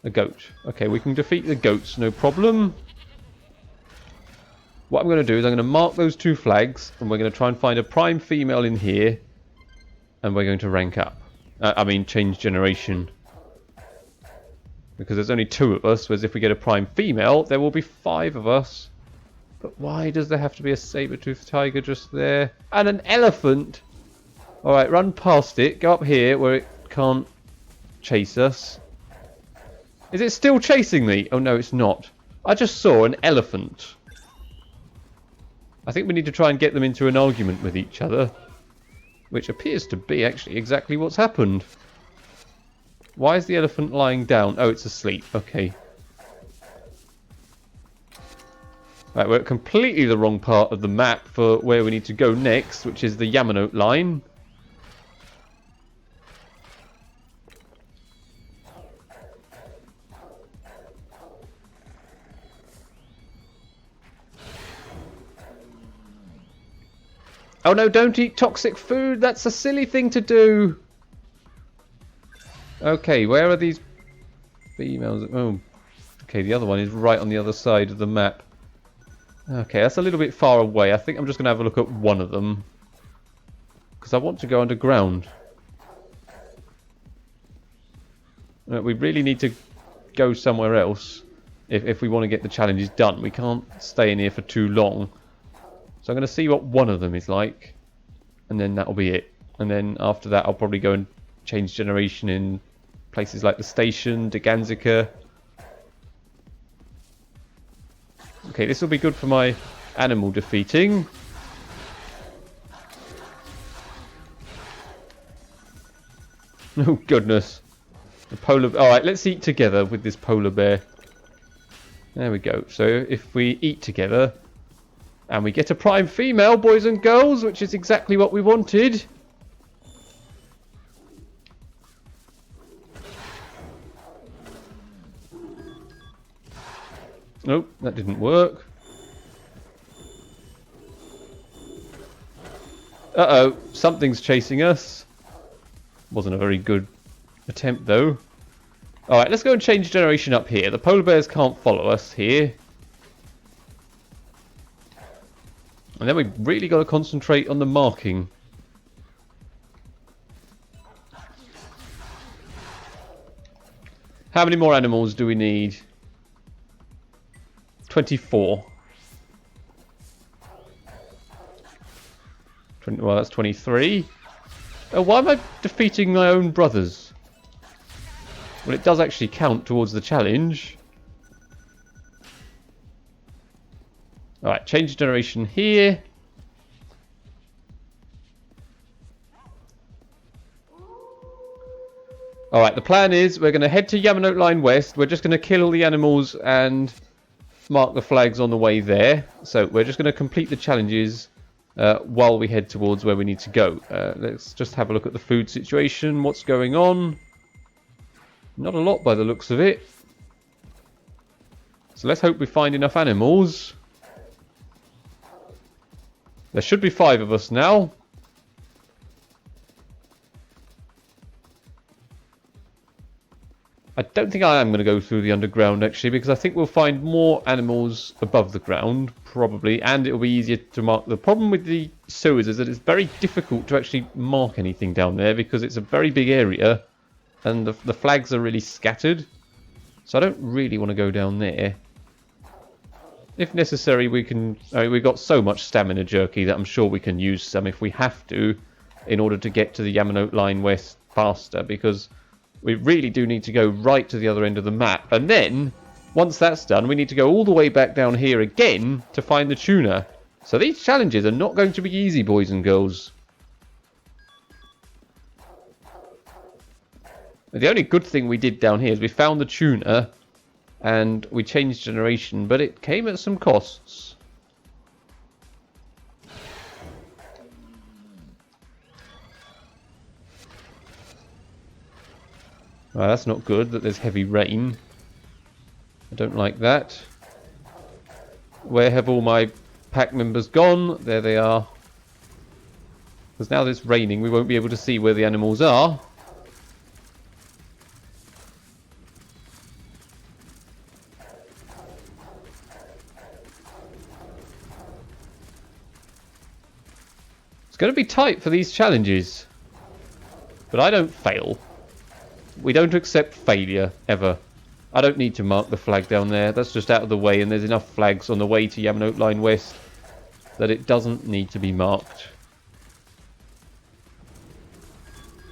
A goat. Okay, we can defeat the goats, no problem. What I'm going to do is I'm going to mark those 2 flags, and we're going to try and find a prime female in here, and we're going to rank up. Change generation. Because there's only 2 of us, whereas if we get a prime female, there will be 5 of us. But why does there have to be a saber-toothed tiger just there? And an elephant! Alright, run past it, go up here where it can't chase us. Is it still chasing me? Oh no, it's not. I just saw an elephant. I think we need to try and get them into an argument with each other. Which appears to be actually exactly what's happened. Why is the elephant lying down? Oh, it's asleep. Okay. Right, we're at completely the wrong part of the map for where we need to go next, which is the Yamanote line. Oh no, don't eat toxic food. That's a silly thing to do. Okay, where are these females? Oh, okay, the other one is right on the other side of the map. Okay, that's a little bit far away. I think I'm just going to have a look at one of them. Because I want to go underground. We really need to go somewhere else if we want to get the challenges done. We can't stay in here for too long. So I'm going to see what one of them is like. And then that'll be it. And then after that I'll probably go and change generation in places like the station, Deganzica. Okay, this will be good for my animal defeating. Oh goodness. The polar... Alright, let's eat together with this polar bear. There we go. So if we eat together... And we get a prime female, boys and girls, which is exactly what we wanted. Nope, that didn't work. Uh-oh, something's chasing us. Wasn't a very good attempt, though. Alright, let's go and change generation up here. The polar bears can't follow us here. And then we've really got to concentrate on the marking. How many more animals do we need? 24. Well, that's 23. Oh, why am I defeating my own brothers? Well, it does actually count towards the challenge. Alright, change generation here. Alright, the plan is we're going to head to Yamanote Line West. We're just going to kill all the animals and mark the flags on the way there. So we're just going to complete the challenges while we head towards where we need to go. Let's just have a look at the food situation. What's going on? Not a lot by the looks of it. So let's hope we find enough animals. There should be 5 of us now. I don't think I am going to go through the underground actually, because I think we'll find more animals above the ground probably, and it'll be easier to mark. The problem with the sewers is that it's very difficult to actually mark anything down there because it's a very big area and the flags are really scattered. So I don't really want to go down there. If necessary, we can... we've got so much stamina jerky that I'm sure we can use some if we have to in order to get to the Yamanote Line West faster, because we really do need to go right to the other end of the map. And then, once that's done, we need to go all the way back down here again to find the tuna. So these challenges are not going to be easy, boys and girls. The only good thing we did down here is we found the tuna and we changed generation, but it came at some costs. Well, that's not good that there's heavy rain. I don't like that. Where have all my pack members gone? There they are. Because now that it's raining, we won't be able to see where the animals are. It's going to be tight for these challenges. But I don't fail. We don't accept failure, ever. I don't need to mark the flag down there. That's just out of the way, and there's enough flags on the way to Yamanote Line West that it doesn't need to be marked.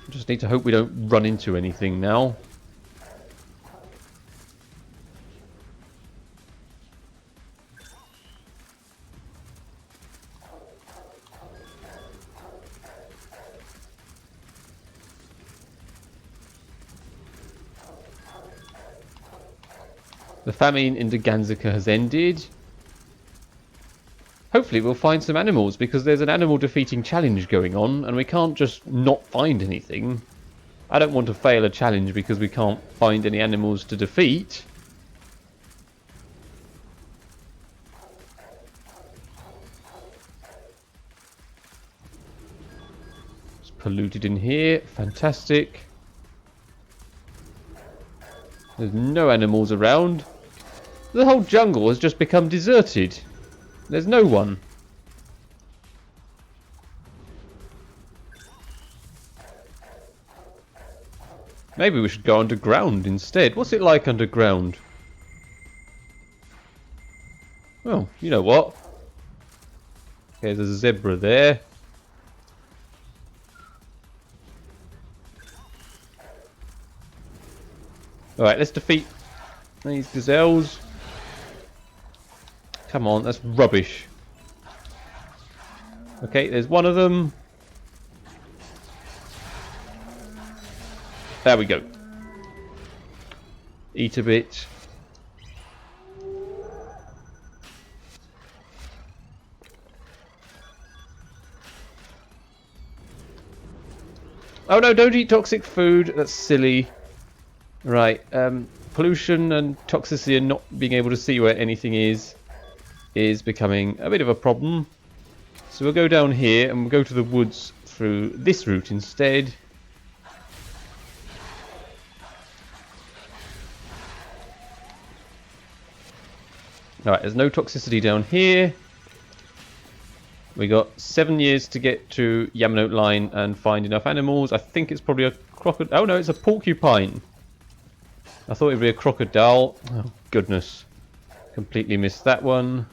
Just need to hope we don't run into anything now. The famine in Daganzika has ended. Hopefully we'll find some animals, because there's an animal defeating challenge going on, and we can't just not find anything. I don't want to fail a challenge because we can't find any animals to defeat. It's polluted in here. Fantastic. There's no animals around. The whole jungle has just become deserted. There's no one. Maybe we should go underground instead. What's it like underground? Well, you know what? Okay, there's a zebra there. Alright, let's defeat these gazelles. Come on, that's rubbish. Okay, there's one of them. There we go. Eat a bit. Oh no, don't eat toxic food. That's silly. Right, pollution and toxicity and not being able to see where anything is becoming a bit of a problem. So we'll go down here and we'll go to the woods through this route instead. Alright, there's no toxicity down here. We got 7 years to get to Yamanote Line and find enough animals. I think it's probably a crocodile. Oh no, it's a porcupine. I thought it'd be a crocodile. Oh goodness. Completely missed that one.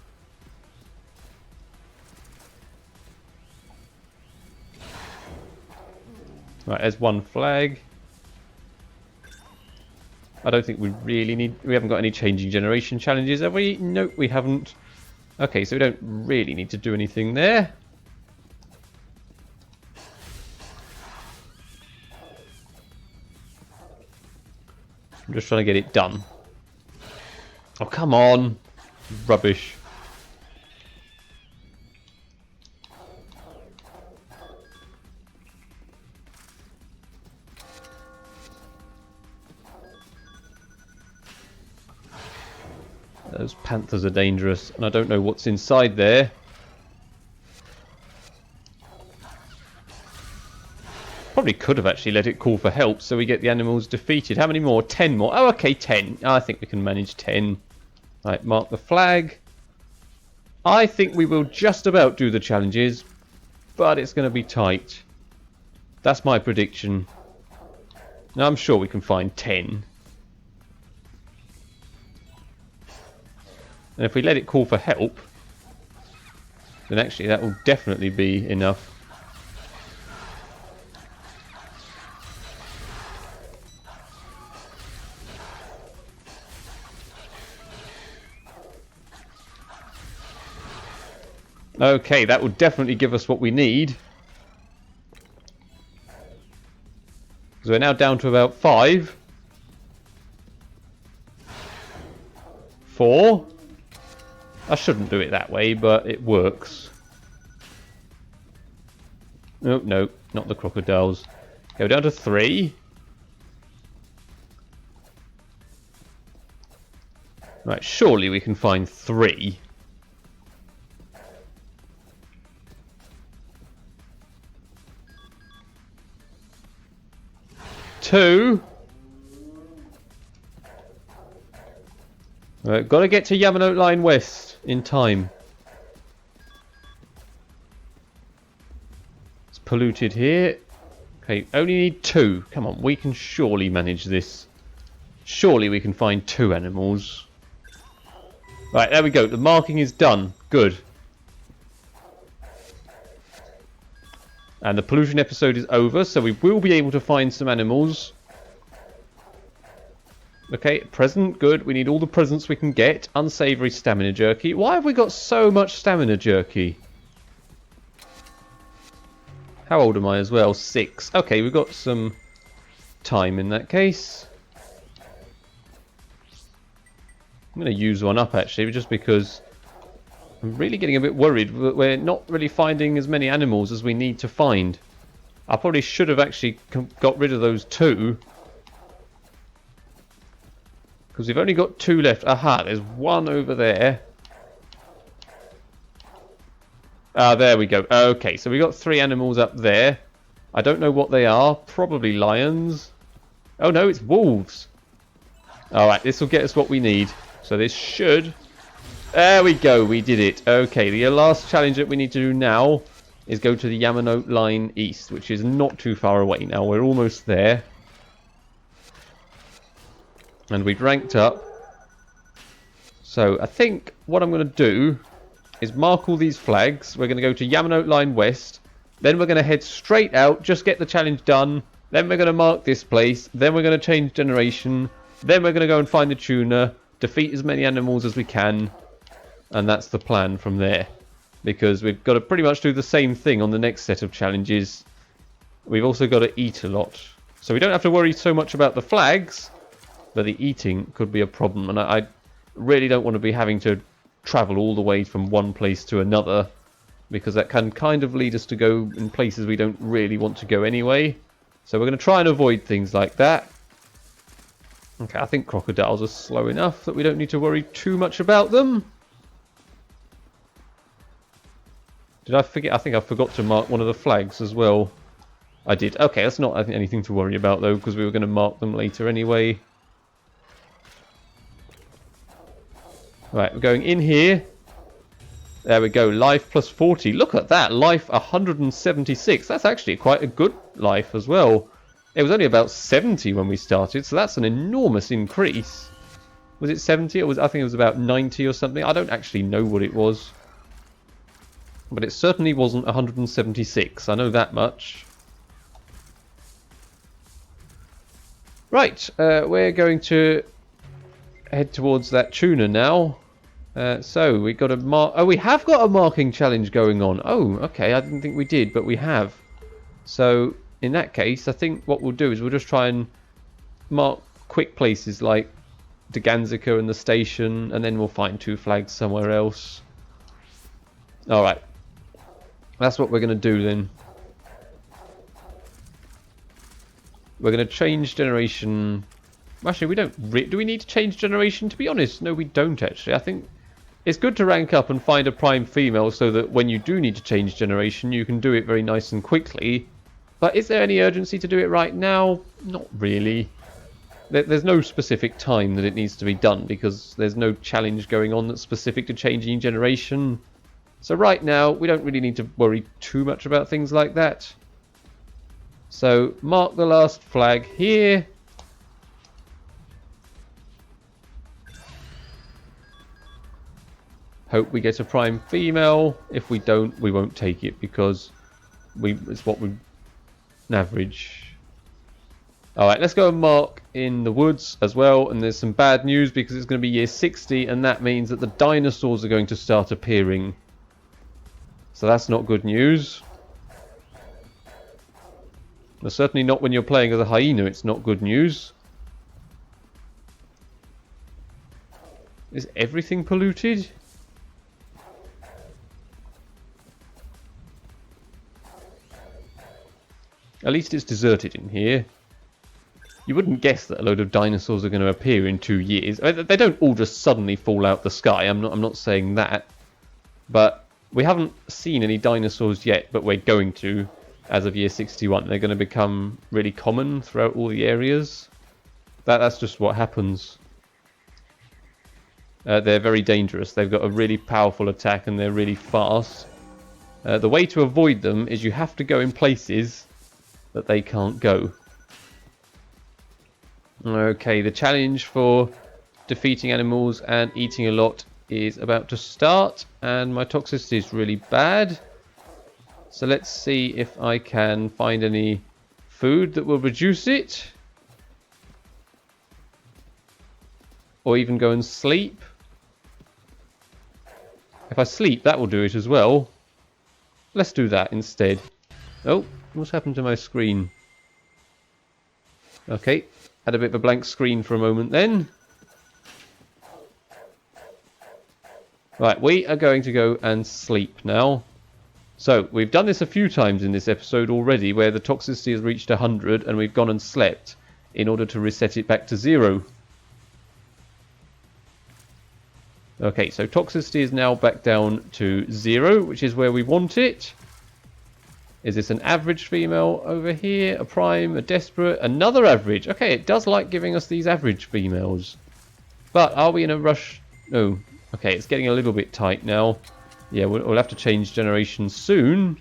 Right, there's one flag. I don't think we really need... We haven't got any changing generation challenges, have we? Nope, we haven't. Okay, so we don't really need to do anything there. I'm just trying to get it done. Oh, come on. Rubbish. Those panthers are dangerous, and I don't know what's inside there. Probably could have actually let it call for help so we get the animals defeated. How many more? 10 more. Oh, okay, 10. I think we can manage 10. Right, mark the flag. I think we will just about do the challenges, but it's going to be tight. That's my prediction. Now, I'm sure we can find 10. And if we let it call for help, then actually that will definitely be enough. Okay, that will definitely give us what we need. Because we're now down to about 5. 4. I shouldn't do it that way, but it works. Oh, no, not the crocodiles. Go down to 3. Right, surely we can find 3. Two. Right, got to get to Yamanote Line West in time. It's polluted here. Okay, only need 2. Come on, we can surely manage this. Surely we can find 2 animals. Right, there we go. The marking is done. Good. And the pollution episode is over, so we will be able to find some animals. Okay, present. Good. We need all the presents we can get. Unsavory stamina jerky. Why have we got so much stamina jerky? How old am I as well? 6. Okay, we've got some time in that case. I'm going to use one up actually, just because I'm really getting a bit worried that we're not really finding as many animals as we need to find. I probably should have actually got rid of those 2. Because we've only got 2 left. Aha, there's 1 over there. Ah, there we go. Okay, so we got 3 animals up there. I don't know what they are. Probably lions. Oh no, it's wolves. Alright, this will get us what we need. So this should... There we go, we did it. Okay, the last challenge that we need to do now is go to the Yamanote Line East, which is not too far away now. We're almost there. And we've ranked up. So I think what I'm going to do is mark all these flags. We're going to go to Yamanote Line West. Then we're going to head straight out, just get the challenge done. Then we're going to mark this place. Then we're going to change generation. Then we're going to go and find the tuna. Defeat as many animals as we can. And that's the plan from there. Because we've got to pretty much do the same thing on the next set of challenges. We've also got to eat a lot. So we don't have to worry so much about the flags. But the eating could be a problem. And I really don't want to be having to travel all the way from one place to another. Because that can kind of lead us to go in places we don't really want to go anyway. So we're going to try and avoid things like that. Okay, I think crocodiles are slow enough that we don't need to worry too much about them. Did I forget? I think I forgot to mark one of the flags as well. I did. Okay, that's not anything to worry about though, because we were going to mark them later anyway. Right, we're going in here. There we go, life plus 40. Look at that, life 176. That's actually quite a good life as well. It was only about 70 when we started, so that's an enormous increase. Was it 70 or I think it was about 90 or something? I don't actually know what it was. But it certainly wasn't 176, I know that much. Right, we're going to head towards that tuna now. So we got a mark. Oh, we have got a marking challenge going on. Oh, okay. I didn't think we did, but we have. So in that case, I think what we'll do is we'll just try and mark quick places like Daganzica and the station, and then we'll find 2 flags somewhere else. All right. That's what we're going to do then. We're going to change generation. Actually, we don't. Do we need to change generation? To be honest, no, we don't actually. I think it's good to rank up and find a prime female so that when you do need to change generation, you can do it very nice and quickly. But is there any urgency to do it right now? Not really. There's no specific time that it needs to be done because there's no challenge going on that's specific to changing generation. So right now, we don't really need to worry too much about things like that. So mark the last flag here. Hope we get a prime female. If we don't, we won't take it because it's what we average. Alright, let's go and mark in the woods as well. And there's some bad news because it's going to be year 60 and that means that the dinosaurs are going to start appearing. So that's not good news. Well, certainly not when you're playing as a hyena, it's not good news. Is everything polluted? At least it's deserted in here. You wouldn't guess that a load of dinosaurs are going to appear in 2 years. I mean, they don't all just suddenly fall out the sky. I'm not saying that. But we haven't seen any dinosaurs yet, but we're going to as of year 61. They're going to become really common throughout all the areas. That's just what happens. They're very dangerous. They've got a really powerful attack and they're really fast. The way to avoid them is you have to go in places that they can't go. Okay, the challenge for defeating animals and eating a lot is about to start, and my toxicity is really bad. So let's see if I can find any food that will reduce it. Or even go and sleep. If I sleep, that will do it as well. Let's do that instead. Oh, what's happened to my screen? Okay, had a bit of a blank screen for a moment then. Right, we are going to go and sleep now. So, we've done this a few times in this episode already, where the toxicity has reached 100 and we've gone and slept in order to reset it back to 0. Okay, so toxicity is now back down to 0, which is where we want it. Is this an average female over here? A prime, a desperate, another average. Okay, it does like giving us these average females. But are we in a rush? No. Okay, it's getting a little bit tight now. Yeah, we'll have to change generations soon.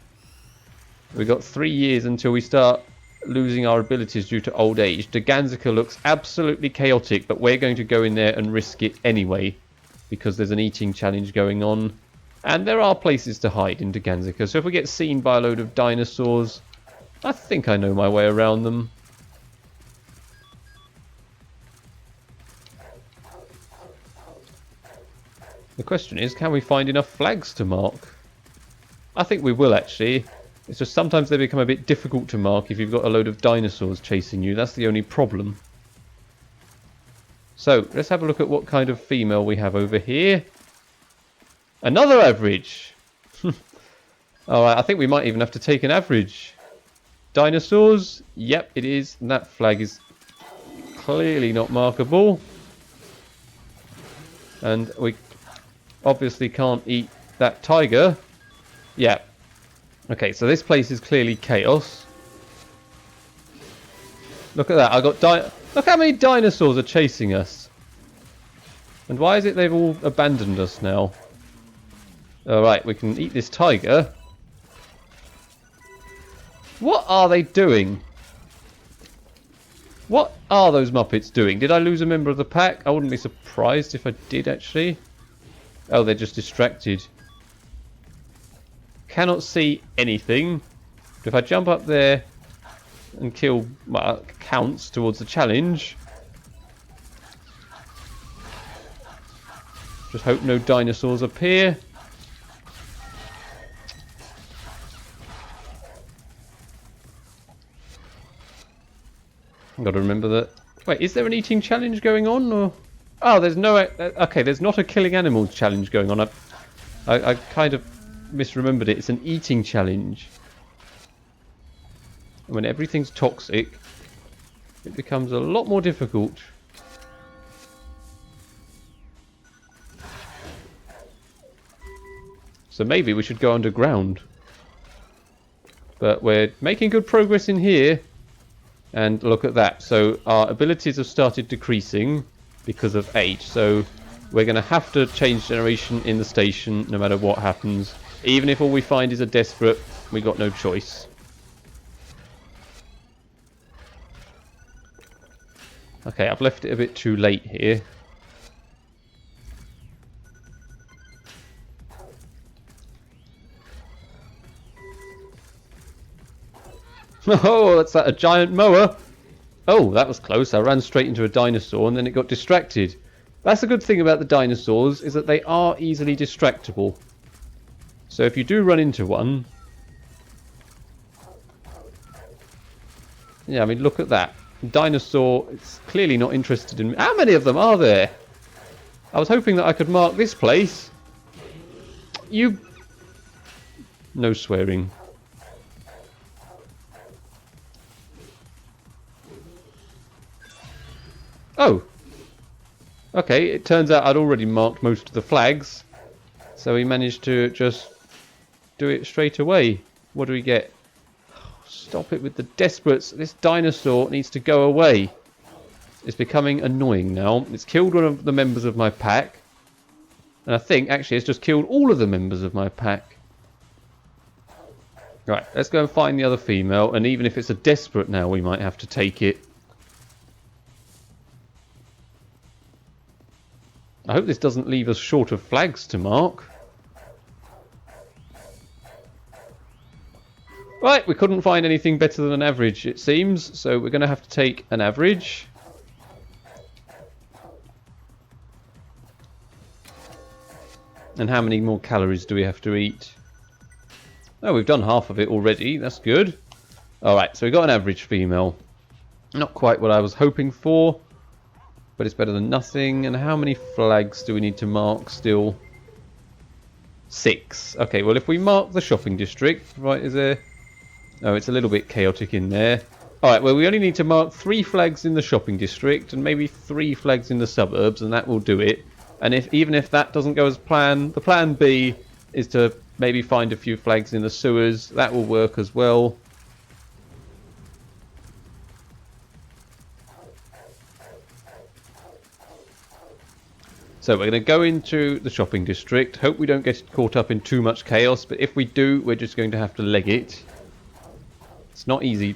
We've got 3 years until we start losing our abilities due to old age. Daganzica looks absolutely chaotic, but we're going to go in there and risk it anyway, because there's an eating challenge going on. And there are places to hide in Daganzica. So if we get seen by a load of dinosaurs, I think I know my way around them. The question is, can we find enough flags to mark? I think we will actually. It's just sometimes they become a bit difficult to mark if you've got a load of dinosaurs chasing you. That's the only problem. So, let's have a look at what kind of female we have over here. Another average! Alright, I think we might even have to take an average. Dinosaurs? Yep, it is. And that flag is clearly not markable. And we obviously can't eat that tiger. Yeah. Okay, so this place is clearly chaos. Look at that. Look how many dinosaurs are chasing us. And why is it they've all abandoned us now? Alright, we can eat this tiger. What are they doing? What are those Muppets doing? Did I lose a member of the pack? I wouldn't be surprised if I did, actually. Oh, they're just distracted. Cannot see anything. But if I jump up there and kill, well, counts towards the challenge. Just hope no dinosaurs appear. I've got to remember that. Wait, is there an eating challenge going on, or? Oh, there's no. Okay, there's not a killing animals challenge going on. I kind of misremembered it. It's an eating challenge. And when everything's toxic, it becomes a lot more difficult. So maybe we should go underground. But we're making good progress in here. And look at that. So our abilities have started decreasing because of age. So we're going to have to change generation in the station no matter what happens. Even if all we find is a desperate, we got no choice. Okay, I've left it a bit too late here. Oh, that's a giant mower. Oh, that was close. I ran straight into a dinosaur and then it got distracted. That's a good thing about the dinosaurs, is that they are easily distractible. So if you do run into one... Yeah, I mean, look at that. Dinosaur is clearly not interested in me. How many of them are there? I was hoping that I could mark this place. You... No swearing. Oh! Okay, it turns out I'd already marked most of the flags. So we managed to just do it straight away. What do we get? Stop it with the desperates. This dinosaur needs to go away. It's becoming annoying now. It's killed one of the members of my pack. And I think, actually, it's just killed all of the members of my pack. Right, let's go and find the other female. And even if it's a desperate now, we might have to take it. I hope this doesn't leave us short of flags to mark. Right, we couldn't find anything better than an average, it seems. So we're going to have to take an average. And how many more calories do we have to eat? Oh, we've done half of it already. That's good. Alright, so we got an average female. Not quite what I was hoping for. But it's better than nothing. And how many flags do we need to mark still? 6. Okay, well if we mark the shopping district, right, is there... Oh, it's a little bit chaotic in there. Alright, well we only need to mark 3 flags in the shopping district and maybe 3 flags in the suburbs, and that will do it. And even if that doesn't go as planned, the plan B is to maybe find a few flags in the sewers. That will work as well. So we're going to go into the shopping district. Hope we don't get caught up in too much chaos, but if we do, we're just going to have to leg it. It's not easy.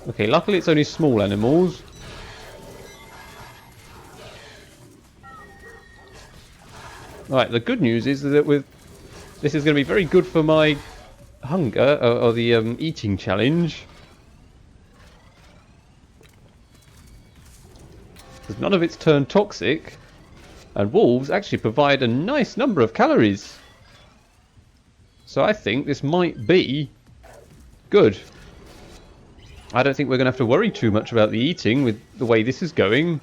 Okay, luckily it's only small animals. Alright, the good news is that this is going to be very good for my hunger, or the eating challenge. Because none of it's turned toxic. And wolves actually provide a nice number of calories. So I think this might be good. I don't think we're going to have to worry too much about the eating with the way this is going.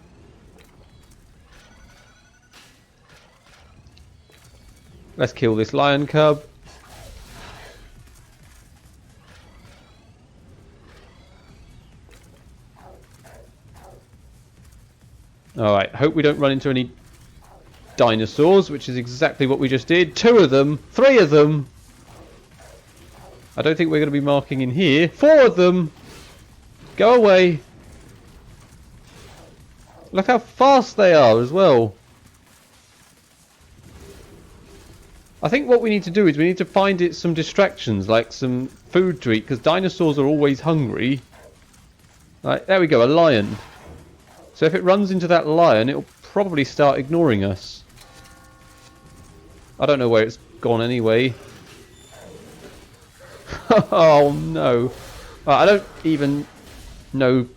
Let's kill this lion cub. Alright, hope we don't run into any dinosaurs, which is exactly what we just did. 2 of them, 3 of them. I don't think we're going to be marking in here. 4 of them. Go away. Look how fast they are as well. I think what we need to do is we need to find it some distractions, like some food to eat, because dinosaurs are always hungry. Right, there we go, a lion. So if it runs into that lion, it'll probably start ignoring us. I don't know where it's gone anyway. Oh no. I don't even know.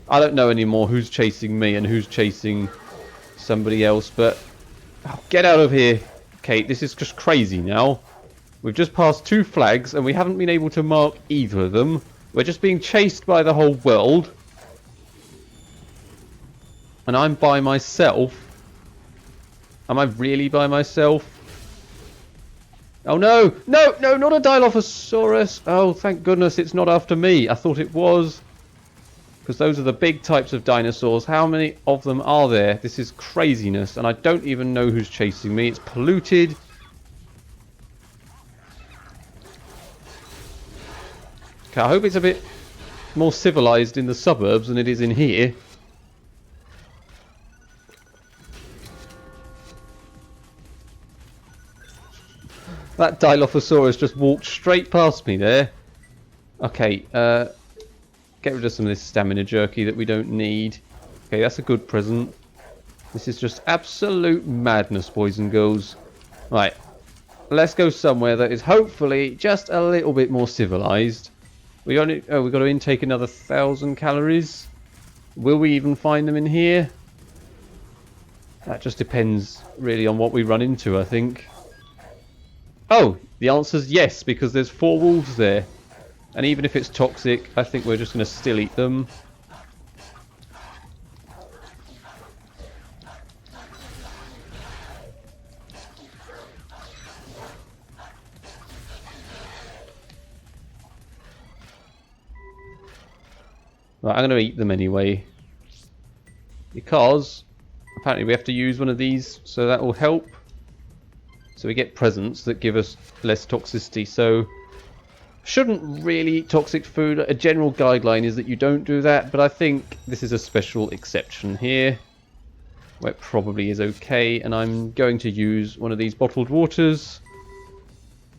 I don't know anymore who's chasing me and who's chasing somebody else, but oh, get out of here. Okay, this is just crazy now. We've just passed 2 flags and we haven't been able to mark either of them. We're just being chased by the whole world. And I'm by myself. Am I really by myself? Oh no! No! No! Not a Dilophosaurus! Oh, thank goodness it's not after me. I thought it was. Because those are the big types of dinosaurs. How many of them are there? This is craziness. And I don't even know who's chasing me. It's polluted. Okay, I hope it's a bit more civilized in the suburbs than it is in here. That Dilophosaurus just walked straight past me there. Okay, get rid of some of this stamina jerky that we don't need. Okay, that's a good present. This is just absolute madness, boys and girls. Right, let's go somewhere that is hopefully just a little bit more civilized. We've got to intake another 1,000 calories. Will we even find them in here? That just depends really on what we run into, I think. Oh, the answer's yes, because there's 4 wolves there. And even if it's toxic, I think we're just going to still eat them. Right, I'm going to eat them anyway. Because apparently we have to use one of these, so that will help. So we get presents that give us less toxicity. So shouldn't really eat toxic food. A general guideline is that you don't do that, but I think this is a special exception here, where it probably is okay. And I'm going to use one of these bottled waters.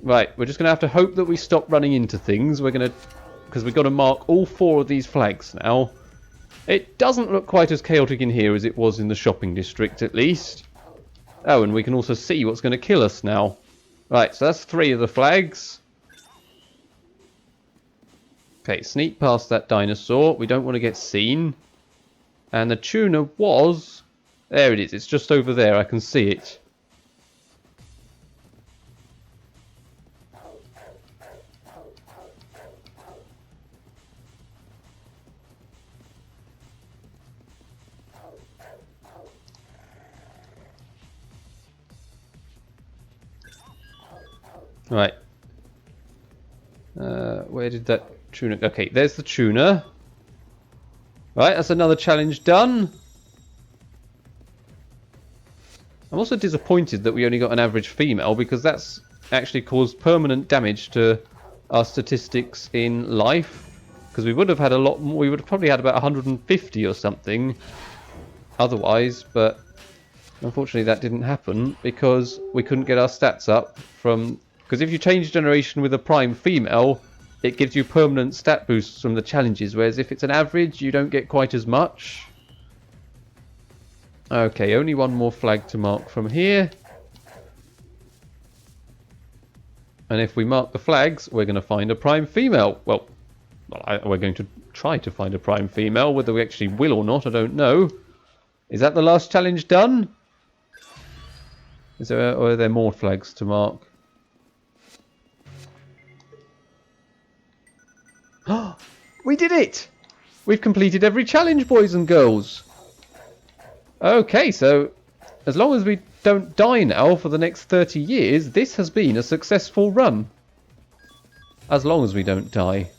Right, we're just going to have to hope that we stop running into things. We're going to, because we've got to mark all 4 of these flags now. It doesn't look quite as chaotic in here as it was in the shopping district, at least. Oh, and we can also see what's going to kill us now. Right, so that's 3 of the flags. Okay, sneak past that dinosaur. We don't want to get seen. And the tuna was... There it is. It's just over there. I can see it. Right. Where did that tuna... Okay, there's the tuna. Right, that's another challenge done. I'm also disappointed that we only got an average female, because that's actually caused permanent damage to our statistics in life. Because we would have had a lot more, we would have probably had about 150 or something otherwise, but unfortunately that didn't happen because we couldn't get our stats up from... Because if you change generation with a prime female, it gives you permanent stat boosts from the challenges, whereas if it's an average, you don't get quite as much. Okay, only one more flag to mark from here. And if we mark the flags, we're going to find a prime female. Well, we're going to try to find a prime female. Whether we actually will or not, I don't know. Is that the last challenge done? Is there, or are there more flags to mark? We did it! We've completed every challenge, boys and girls. Okay, so as long as we don't die now for the next 30 years, this has been a successful run. As long as we don't die.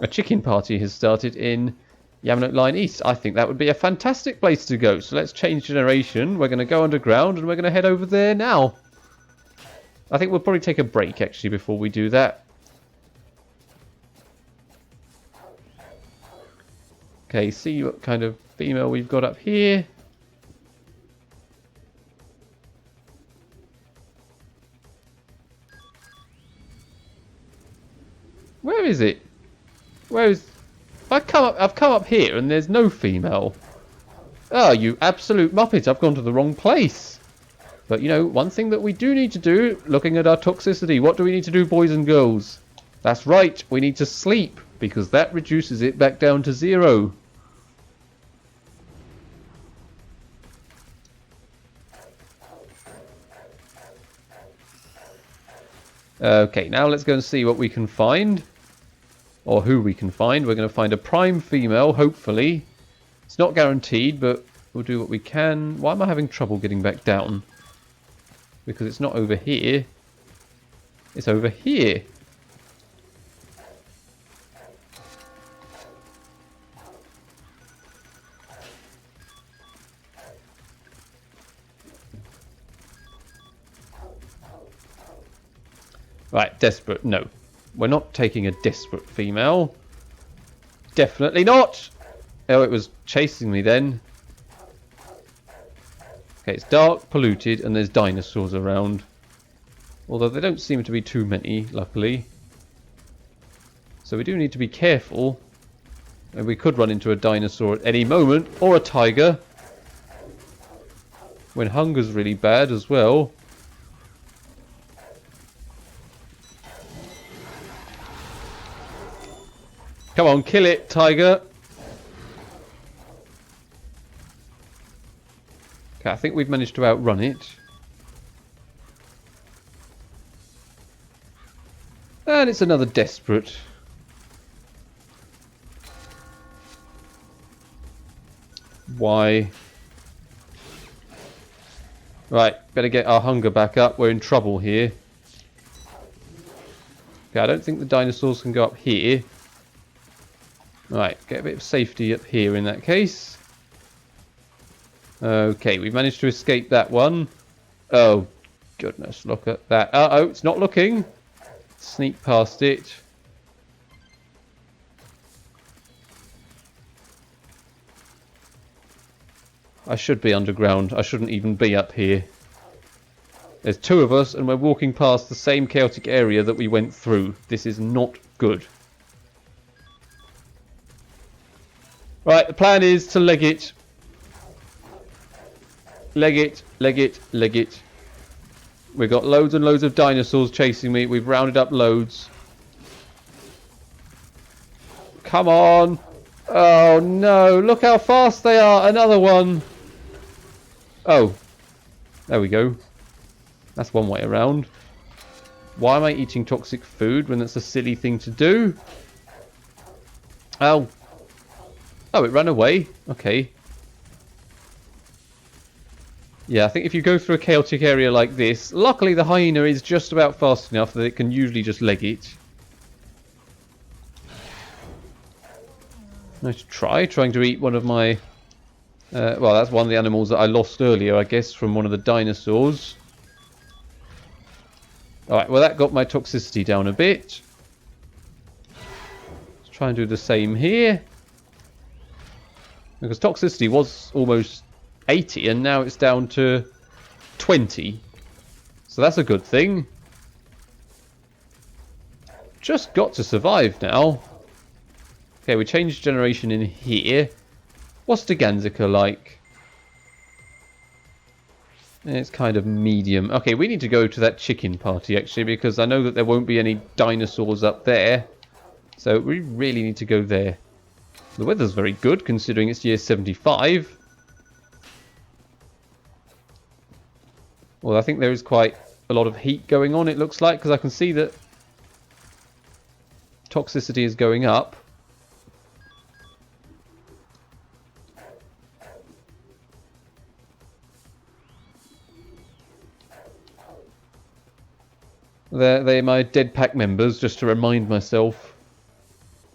A chicken party has started in Yamanote Line East. I think that would be a fantastic place to go. So let's change generation. We're going to go underground and we're going to head over there now. I think we'll probably take a break actually before we do that. Okay, see what kind of female we've got up here. Where is it? Where is... I've come up here and there's no female. Oh, you absolute muppet, I've gone to the wrong place. But you know, one thing that we do need to do, looking at our toxicity, what do we need to do, boys and girls? That's right, we need to sleep, because that reduces it back down to 0. Okay, now let's go and see what we can find. Or who we can find. We're going to find a prime female, hopefully. It's not guaranteed, but we'll do what we can. Why am I having trouble getting back down? Because it's not over here. It's over here. Right, desperate. No. We're not taking a desperate female. Definitely not! Oh, it was chasing me then. Okay, it's dark, polluted, and there's dinosaurs around. Although there don't seem to be too many, luckily. So we do need to be careful. And we could run into a dinosaur at any moment, or a tiger. When hunger's really bad as well. Come on, kill it, tiger. Okay, I think we've managed to outrun it. And it's another desperate. Why? Right, better get our hunger back up. We're in trouble here. Okay, I don't think the dinosaurs can go up here. Right, get a bit of safety up here in that case. Okay, we've managed to escape that one. Oh, goodness, look at that. Uh-oh, it's not looking. Sneak past it. I should be underground. I shouldn't even be up here. There's two of us, and we're walking past the same chaotic area that we went through. This is not good. Right, the plan is to leg it. Leg it, leg it, leg it. We've got loads and loads of dinosaurs chasing me. We've rounded up loads. Come on. Oh no, look how fast they are. Another one. Oh, there we go. That's one way around. Why am I eating toxic food when that's a silly thing to do? Oh. Oh, it ran away. Okay. Yeah, I think if you go through a chaotic area like this, luckily the hyena is just about fast enough that it can usually just leg it. Nice try, trying to eat one of my... well, that's one of the animals that I lost earlier, I guess, from one of the dinosaurs. Alright, well that got my toxicity down a bit. Let's try and do the same here. Because toxicity was almost 80 and now it's down to 20. So that's a good thing. Just got to survive now. Okay, we changed generation in here. What's the Ganzica like? It's kind of medium. Okay, we need to go to that chicken party actually because I know that there won't be any dinosaurs up there. So we really need to go there. The weather's very good considering it's year 75. Well, I think there is quite a lot of heat going on, it looks like, because I can see that toxicity is going up. They're my dead pack members, just to remind myself.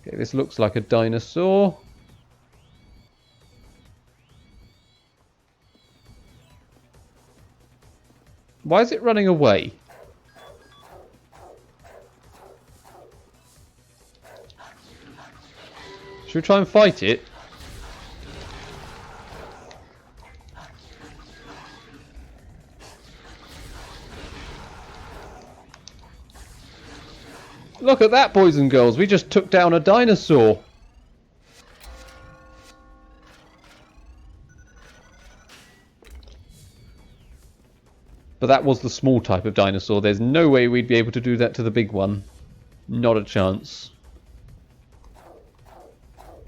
Okay, this looks like a dinosaur. Why is it running away? Should we try and fight it? Look at that, boys and girls. We just took down a dinosaur. But that was the small type of dinosaur. There's no way we'd be able to do that to the big one. Not a chance.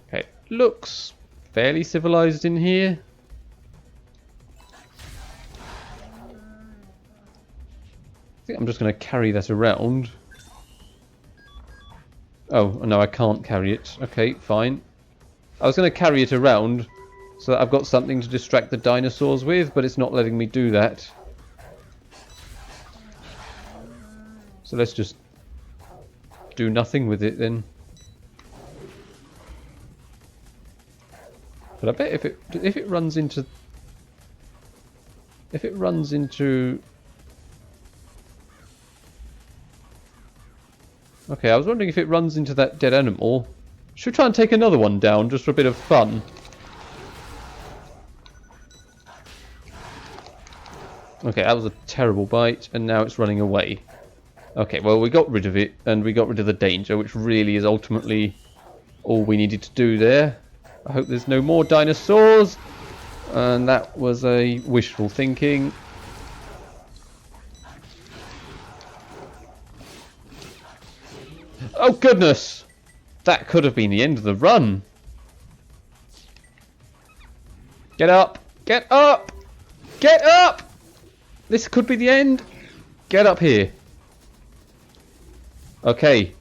Okay, looks fairly civilized in here. I think I'm just going to carry that around. Oh, no, I can't carry it. Okay, fine. I was going to carry it around so that I've got something to distract the dinosaurs with, but it's not letting me do that. So let's just do nothing with it then. But I bet if it runs into okay, I was wondering if it runs into that dead animal. Should we try and take another one down just for a bit of fun? Okay, that was a terrible bite, and now it's running away. Okay, well, we got rid of it, and we got rid of the danger, which really is ultimately all we needed to do there. I hope there's no more dinosaurs. And that was a wishful thinking. Oh, goodness! That could have been the end of the run. Get up! Get up! Get up! This could be the end. Get up here. Okay.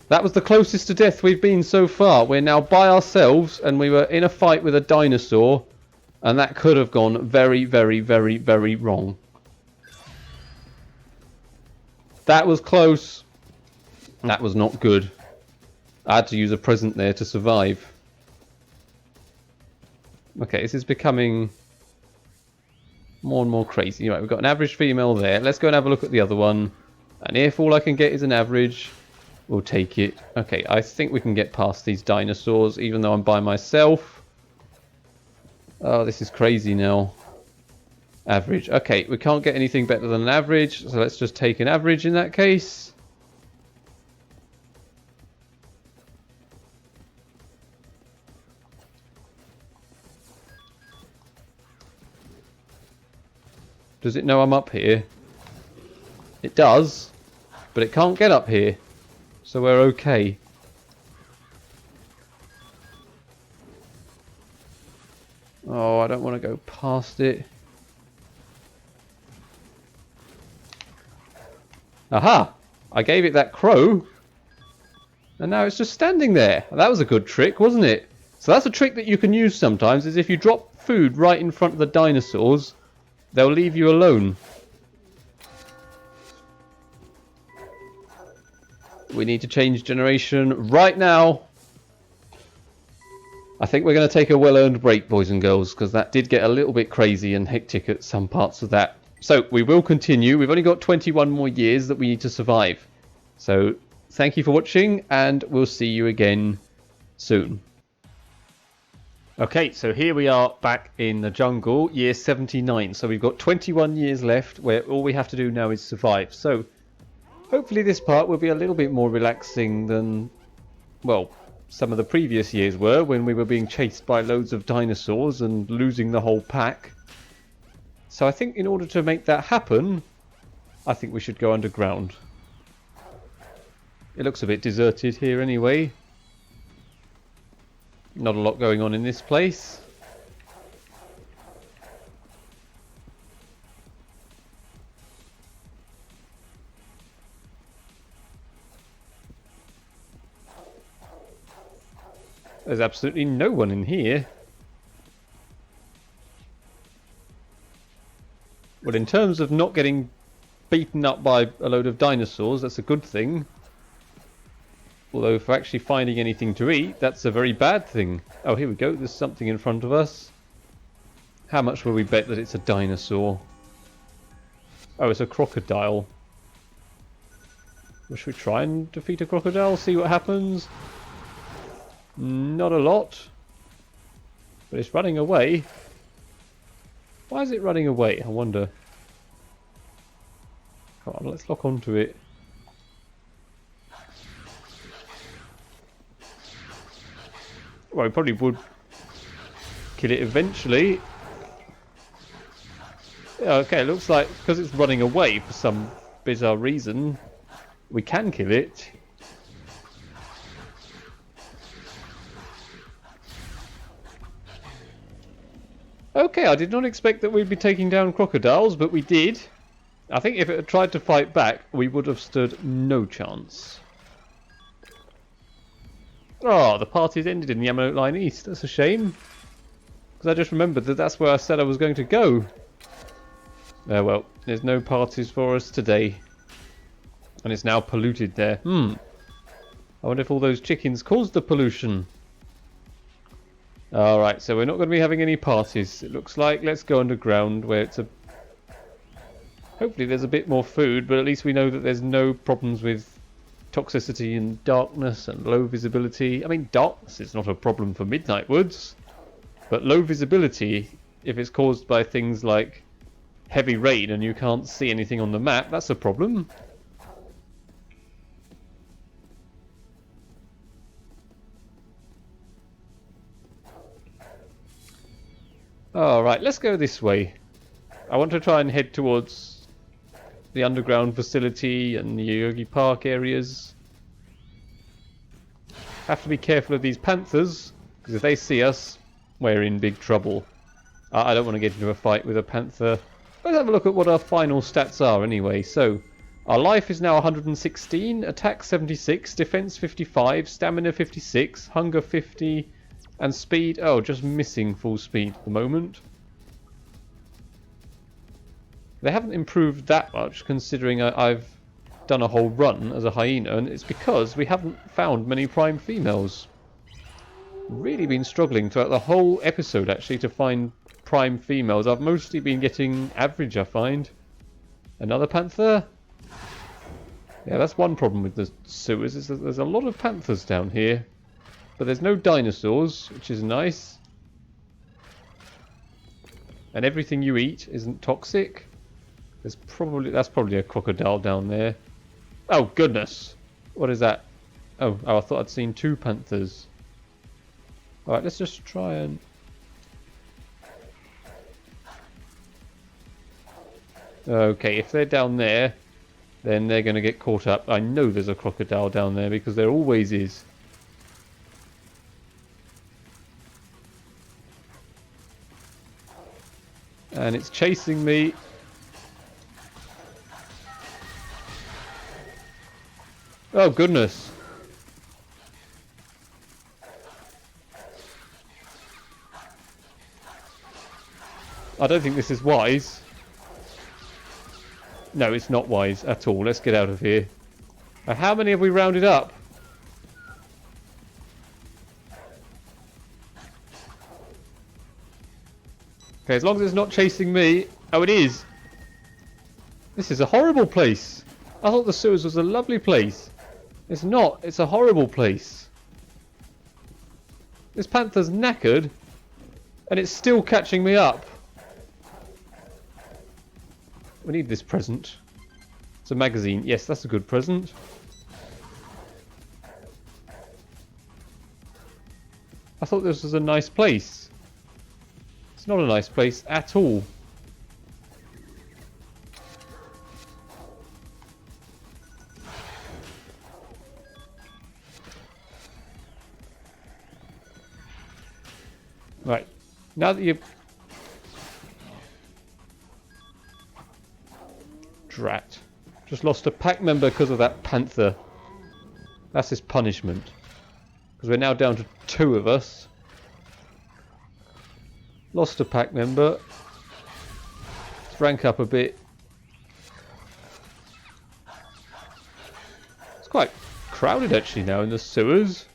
That was the closest to death we've been so far. We're now by ourselves and we were in a fight with a dinosaur. And that could have gone very, very, very, very wrong. That was close. That was not good. I had to use a present there to survive. Okay, this is becoming more and more crazy. Right, we've got an average female there. Let's go and have a look at the other one. And if all I can get is an average, we'll take it. Okay, I think we can get past these dinosaurs, even though I'm by myself. Oh, this is crazy now. Average. Okay, we can't get anything better than an average, so let's just take an average in that case. Does it know I'm up here? It does, but it can't get up here, so we're okay. Oh, I don't want to go past it. Aha! I gave it that crow, and now it's just standing there. That was a good trick, wasn't it? So that's a trick that you can use sometimes, is if you drop food right in front of the dinosaurs, they'll leave you alone. We need to change generation right now. I think we're going to take a well-earned break, boys and girls, because that did get a little bit crazy and hectic at some parts of that. So we will continue. We've only got 21 more years that we need to survive. So thank you for watching, and we'll see you again soon. Okay, so here we are back in the jungle, year 79. So we've got 21 years left where all we have to do now is survive. So hopefully this part will be a little bit more relaxing than, well, some of the previous years were, when we were being chased by loads of dinosaurs and losing the whole pack. So I think in order to make that happen, I think we should go underground. It looks a bit deserted here anyway. Not a lot going on in this place. There's absolutely no one in here. Well, in terms of not getting beaten up by a load of dinosaurs, that's a good thing. Although for actually finding anything to eat, that's a very bad thing. Oh, here we go. There's something in front of us. How much will we bet that it's a dinosaur? Oh, it's a crocodile. Well, should we try and defeat a crocodile? See what happens? Not a lot. But it's running away. Why is it running away? I wonder. Come on, let's lock onto it. Well, we probably would kill it eventually. Yeah, okay, it looks like because it's running away for some bizarre reason, we can kill it. Okay, I did not expect that we'd be taking down crocodiles, but we did. I think if it had tried to fight back, we would have stood no chance. Oh, the party's ended in the Yamanote Line East. That's a shame. Because I just remembered that that's where I said I was going to go. Oh well, there's no parties for us today. And it's now polluted there. I wonder if all those chickens caused the pollution. Alright, so we're not going to be having any parties, it looks like. Let's go underground where it's a... Hopefully there's a bit more food, but at least we know that there's no problems with toxicity and darkness and low visibility. I mean, darkness is not a problem for Midnight Woods, but low visibility, if it's caused by things like heavy rain and you can't see anything on the map, that's a problem. Alright, let's go this way. I want to try and head towards the underground facility and the Yogi Park areas. Have to be careful of these panthers, because if they see us, we're in big trouble. I don't want to get into a fight with a panther. Let's have a look at what our final stats are anyway. So, our life is now 116, attack 76, defense 55, stamina 56, hunger 50, and speed, oh, just missing full speed at the moment. They haven't improved that much, considering I've done a whole run as a hyena, and it's because we haven't found many prime females. Really been struggling throughout the whole episode, actually, to find prime females. I've mostly been getting average, I find. Another panther? Yeah, that's one problem with the sewers, is that there's a lot of panthers down here. But there's no dinosaurs, which is nice. And everything you eat isn't toxic. That's probably a crocodile down there. Oh, goodness! What is that? Oh, I thought I'd seen 2 panthers. Alright, let's just try and... Okay, if they're down there, then they're going to get caught up. I know there's a crocodile down there because there always is. And it's chasing me. Oh, goodness. I don't think this is wise. No, it's not wise at all. Let's get out of here. How many have we rounded up? Okay, as long as it's not chasing me. Oh, it is. This is a horrible place. I thought the sewers was a lovely place. It's not. It's a horrible place. This panther's knackered, and it's still catching me up. We need this present. It's a magazine. Yes, that's a good present. I thought this was a nice place. It's not a nice place at all. Right. Now that you've... Drat. Just lost a pack member because of that panther. That's his punishment. Because we're now down to 2 of us. Lost a pack member. Let's rank up a bit. It's quite crowded actually now in the sewers.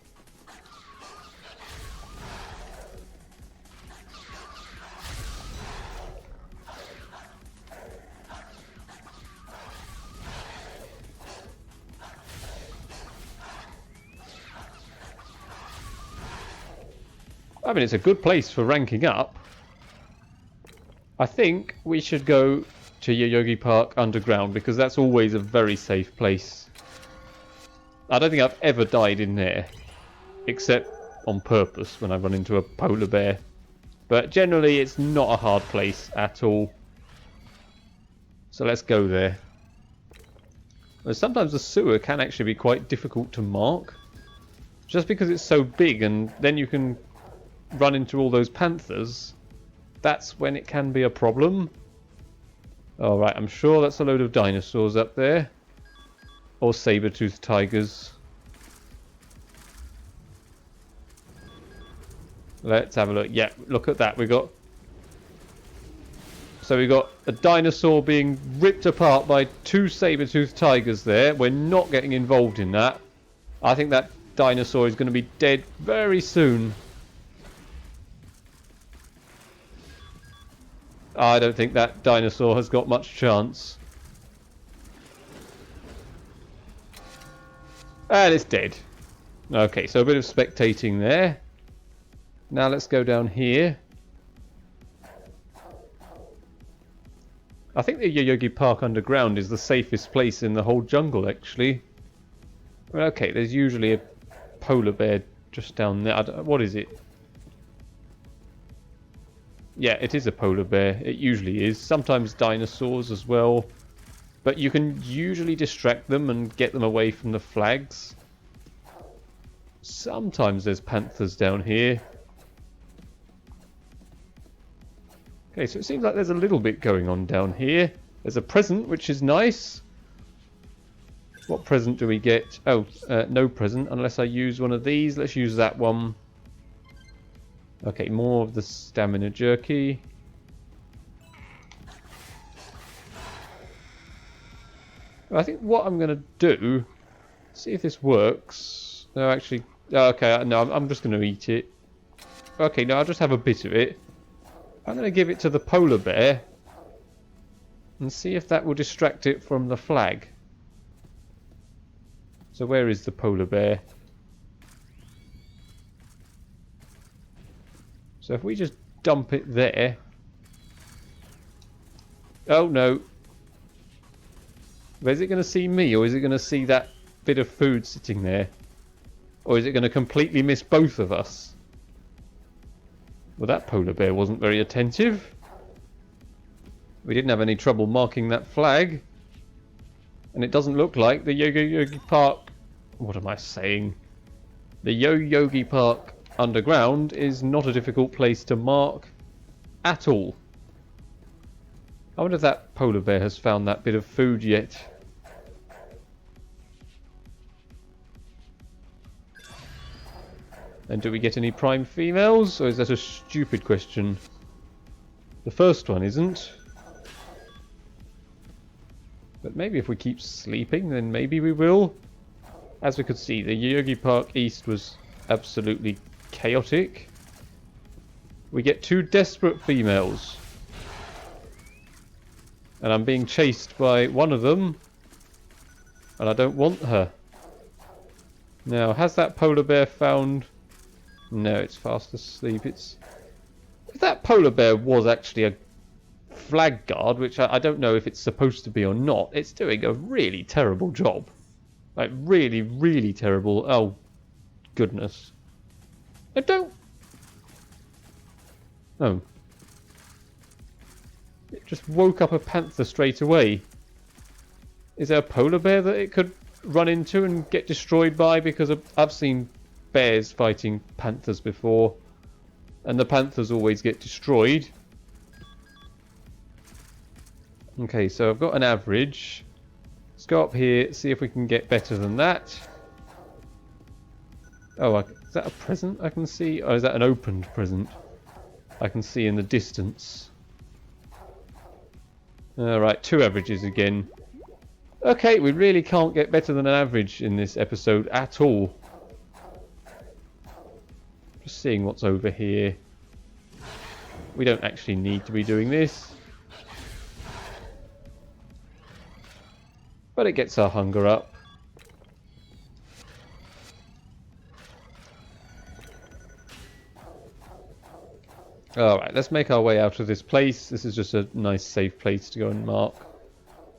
I mean, it's a good place for ranking up. I think we should go to Yoyogi Park Underground because that's always a very safe place. I don't think I've ever died in there, except on purpose when I run into a polar bear. But generally it's not a hard place at all. So let's go there. But sometimes the sewer can actually be quite difficult to mark. Just because it's so big and then you can run into all those panthers, that's when it can be a problem. Alright, I'm sure that's a load of dinosaurs up there. Or saber-toothed tigers. Let's have a look. Yeah, look at that. So we got a dinosaur being ripped apart by 2 saber-toothed tigers there. We're not getting involved in that. I think that dinosaur is going to be dead very soon. I don't think that dinosaur has got much chance. And it's dead. Okay, so a bit of spectating there. Now let's go down here. I think the Yoyogi Park Underground is the safest place in the whole jungle, actually. Well, okay, there's usually a polar bear just down there. What is it? Yeah, it is a polar bear. It usually is. Sometimes dinosaurs as well. But you can usually distract them and get them away from the flags. Sometimes there's panthers down here. Okay, so it seems like there's a little bit going on down here. There's a present, which is nice. What present do we get? Oh, no present unless I use one of these. Let's use that one. Okay, more of the stamina jerky. I think what I'm going to do, see if this works. No, actually, okay, no, I'm just going to eat it. Okay, no, I'll just have a bit of it. I'm going to give it to the polar bear and see if that will distract it from the flag. So where is the polar bear? So if we just dump it there... Oh no. But is it going to see me, or is it going to see that bit of food sitting there? Or is it going to completely miss both of us? Well, that polar bear wasn't very attentive. We didn't have any trouble marking that flag. And it doesn't look like the Yogi Park... What am I saying? The Yogi Park underground is not a difficult place to mark at all. I wonder if that polar bear has found that bit of food yet. And do we get any prime females, or is that a stupid question? The first one isn't. But maybe if we keep sleeping, then maybe we will. As we could see, the Yogi Park East was absolutely chaotic. We get 2 desperate females. And I'm being chased by one of them. And I don't want her. Now, has that polar bear found... No, it's fast asleep. If that polar bear was actually a flag guard, which I don't know if it's supposed to be or not, it's doing a really terrible job. Like, really, really terrible. Oh, goodness. I don't... Oh. It just woke up a panther straight away. Is there a polar bear that it could run into and get destroyed by? Because I've seen bears fighting panthers before, and the panthers always get destroyed. Okay, so I've got an average. Let's go up here, see if we can get better than that. Oh, is that a present I can see? Oh, is that an opened present? I can see in the distance. Alright, 2 averages again. Okay, we really can't get better than an average in this episode at all. Just seeing what's over here. We don't actually need to be doing this. But it gets our hunger up. Alright, let's make our way out of this place. This is just a nice safe place to go and mark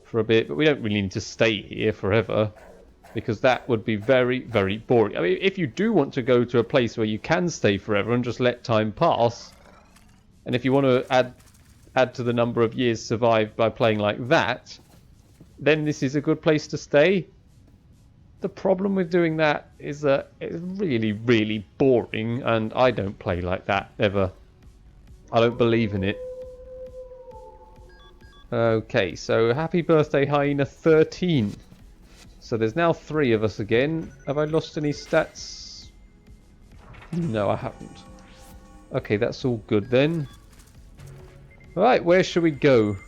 for a bit. But we don't really need to stay here forever, because that would be very, very boring. I mean, if you do want to go to a place where you can stay forever and just let time pass, and if you want to add to the number of years survived by playing like that, then this is a good place to stay. The problem with doing that is that it's really, really boring, and I don't play like that ever. I don't believe in it. Okay, so happy birthday, Hyena 13. So there's now 3 of us again. Have I lost any stats? No, I haven't. Okay, that's all good then. Right, where should we go?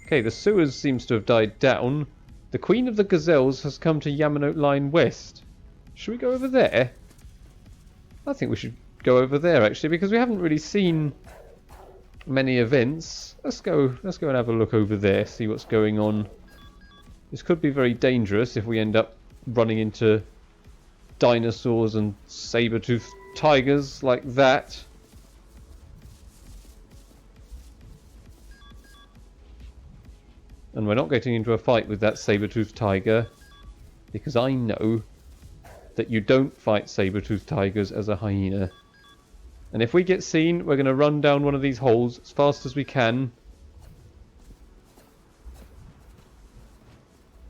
Okay, the sewers seems to have died down. The Queen of the Gazelles has come to Yamanote Line West. Should we go over there? I think we should go over there actually, because we haven't really seen many events. Let's go and have a look over there, see what's going on. This could be very dangerous if we end up running into dinosaurs and saber-toothed tigers like that. And we're not getting into a fight with that saber-toothed tiger, because I know that you don't fight saber-toothed tigers as a hyena. And if we get seen, we're going to run down one of these holes as fast as we can.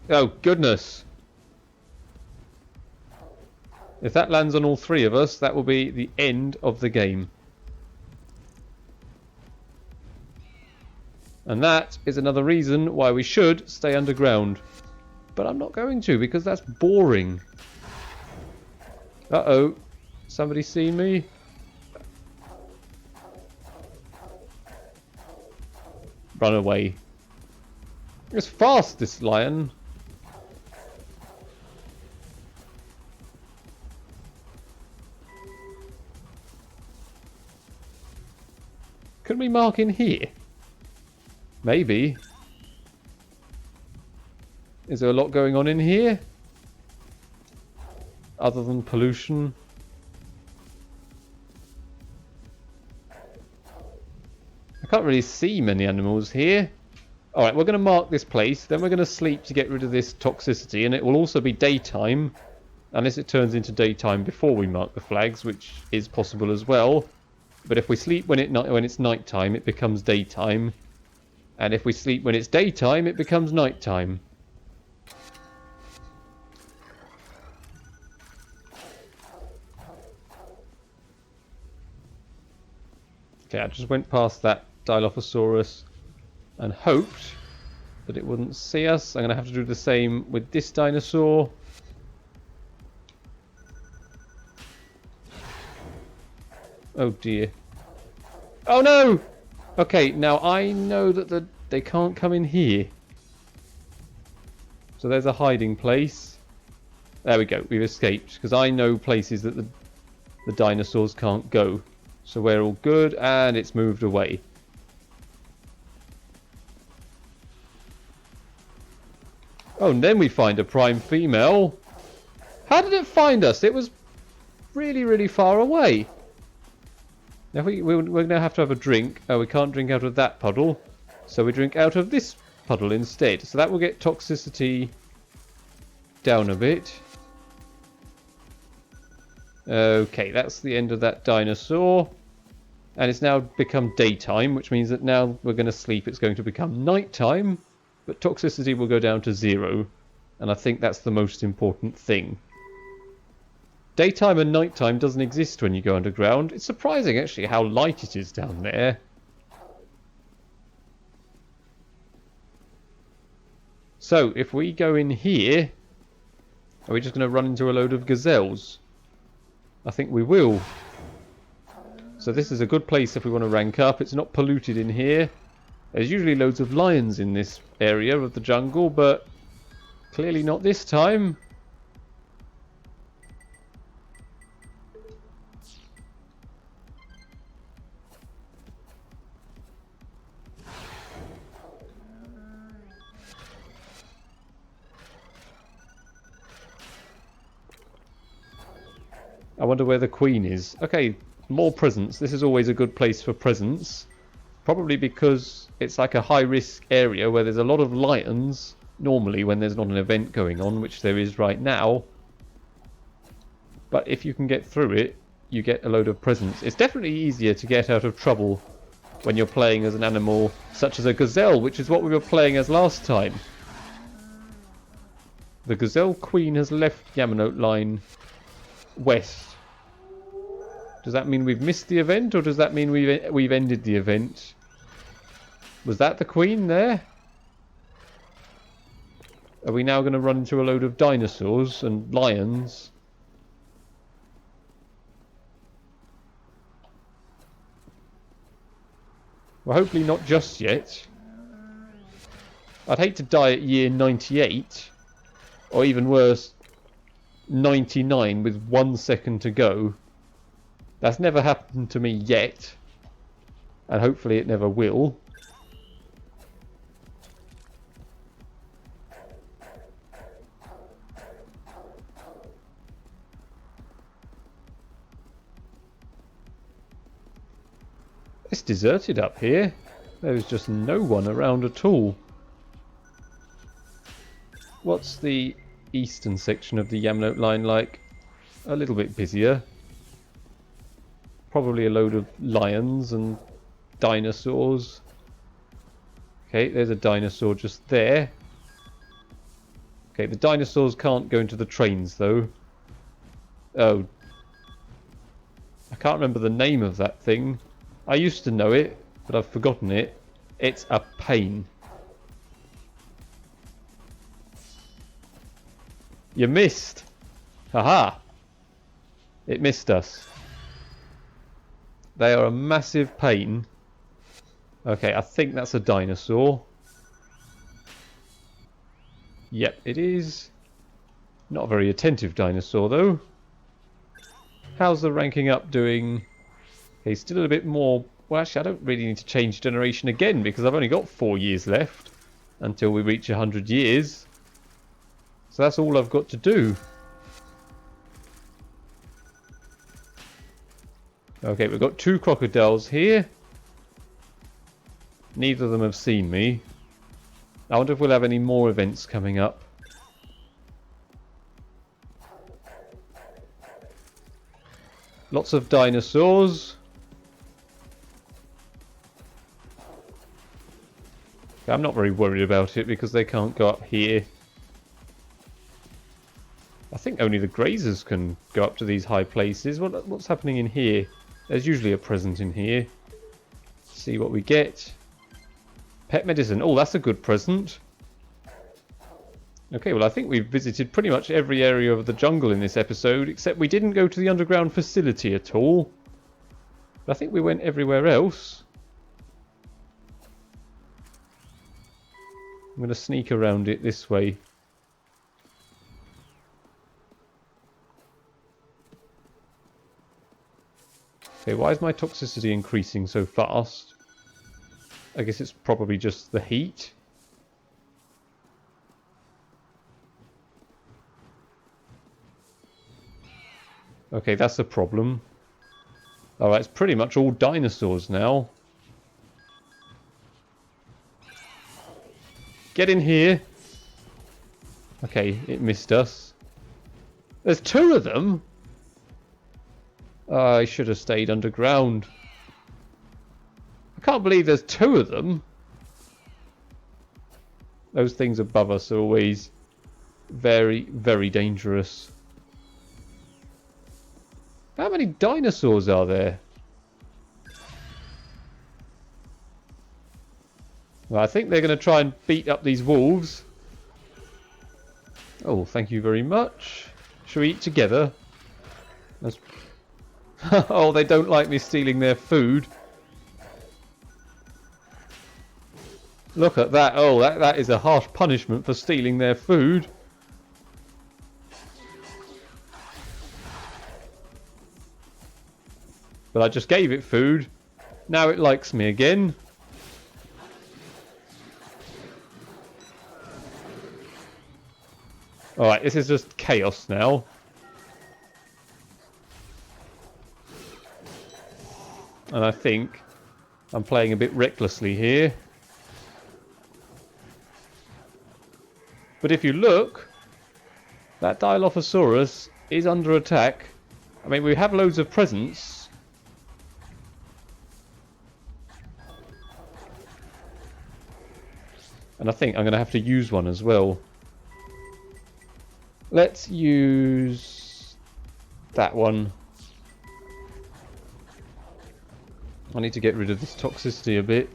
Oh, goodness. If that lands on all 3 of us, that will be the end of the game. And that is another reason why we should stay underground. But I'm not going to, because that's boring. Uh-oh. Somebody seen me? Run away. It's fast, this lion. Can we mark in here? Maybe. Is there a lot going on in here? Other than pollution? I can't really see many animals here. Alright, we're going to mark this place. Then we're going to sleep to get rid of this toxicity. And it will also be daytime. Unless it turns into daytime before we mark the flags, which is possible as well. But if we sleep when it's nighttime, it becomes daytime. And if we sleep when it's daytime, it becomes nighttime. Okay, I just went past that Dilophosaurus and hoped that it wouldn't see us. I'm going to have to do the same with this dinosaur. Oh dear. Oh no! Okay, now I know that they can't come in here. So there's a hiding place. There we go, we've escaped. Because I know places that the dinosaurs can't go. So we're all good, and it's moved away. Oh, and then we find a prime female. How did it find us? It was really, really far away. Now we're going to have a drink. Oh, we can't drink out of that puddle. So we drink out of this puddle instead. So that will get toxicity down a bit. Okay, that's the end of that dinosaur. And it's now become daytime, which means that now we're going to sleep. It's going to become nighttime, but toxicity will go down to 0. And I think that's the most important thing. Daytime and nighttime doesn't exist when you go underground. It's surprising, actually, how light it is down there. So, if we go in here, are we just going to run into a load of gazelles? I think we will. So this is a good place if we want to rank up. It's not polluted in here. There's usually loads of lions in this area of the jungle, but clearly not this time. I wonder where the queen is. Okay, more presents. This is always a good place for presents. Probably because it's like a high-risk area where there's a lot of lions, normally when there's not an event going on, which there is right now. But if you can get through it, you get a load of presents. It's definitely easier to get out of trouble when you're playing as an animal such as a gazelle, which is what we were playing as last time. The gazelle queen has left Yamanote Line west. Does that mean we've missed the event, or does that mean we've ended the event? Was that the queen there? Are we now going to run into a load of dinosaurs and lions? Well, hopefully not just yet. I'd hate to die at year 98, or even worse, 99 with 1 second to go. That's never happened to me yet, and hopefully it never will. It's deserted up here. There's just no one around at all. What's the eastern section of the Yamanote Line like? A little bit busier. Probably a load of lions and dinosaurs. Okay, there's a dinosaur just there. Okay, the dinosaurs can't go into the trains though. Oh. I can't remember the name of that thing. I used to know it, but I've forgotten it. It's a pain. You missed! Haha! It missed us. They are a massive pain. Okay, I think that's a dinosaur. Yep, it is. Not a very attentive dinosaur, though. How's the ranking up doing? Okay, still a bit more... Well, actually, I don't really need to change generation again, because I've only got 4 years left until we reach 100 years. So that's all I've got to do. Okay, we've got 2 crocodiles here. Neither of them have seen me. I wonder if we'll have any more events coming up. Lots of dinosaurs. I'm not very worried about it because they can't go up here. I think only the grazers can go up to these high places. What's happening in here? There's usually a present in here. See what we get. Pet medicine. Oh, that's a good present. Okay, well I think we've visited pretty much every area of the jungle in this episode, except we didn't go to the underground facility at all. But I think we went everywhere else. I'm going to sneak around it this way. Okay, why is my toxicity increasing so fast? I guess it's probably just the heat. Okay, that's a problem. Alright, it's pretty much all dinosaurs now. Get in here. Okay, it missed us. There's 2 of them? I should have stayed underground. I can't believe there's 2 of them. Those things above us are always very, very dangerous. How many dinosaurs are there? Well, I think they're going to try and beat up these wolves. Oh, thank you very much. Shall we eat together? Oh, they don't like me stealing their food. Look at that. Oh, that is a harsh punishment for stealing their food. But I just gave it food. Now it likes me again. Alright, this is just chaos now. And I think I'm playing a bit recklessly here. But if you look, that Dilophosaurus is under attack. I mean, we have loads of presents. And I think I'm going to have to use one as well. Let's use that one. I need to get rid of this toxicity a bit.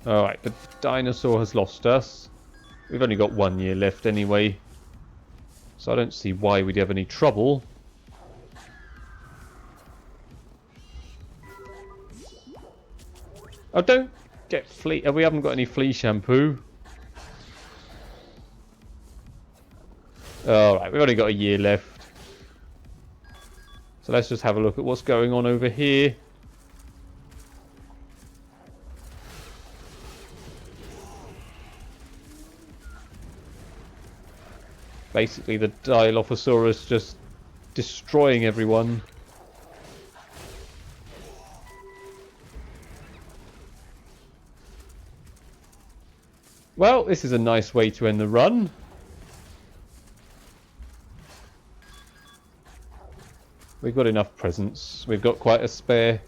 Alright, the dinosaur has lost us. We've only got 1 year left anyway. So I don't see why we'd have any trouble. Oh, don't get flea... Oh, we haven't got any flea shampoo. Alright, we've only got a year left. So let's just have a look at what's going on over here. Basically, the Dilophosaurus just destroying everyone. Well, this is a nice way to end the run. We've got enough presents. We've got quite a spare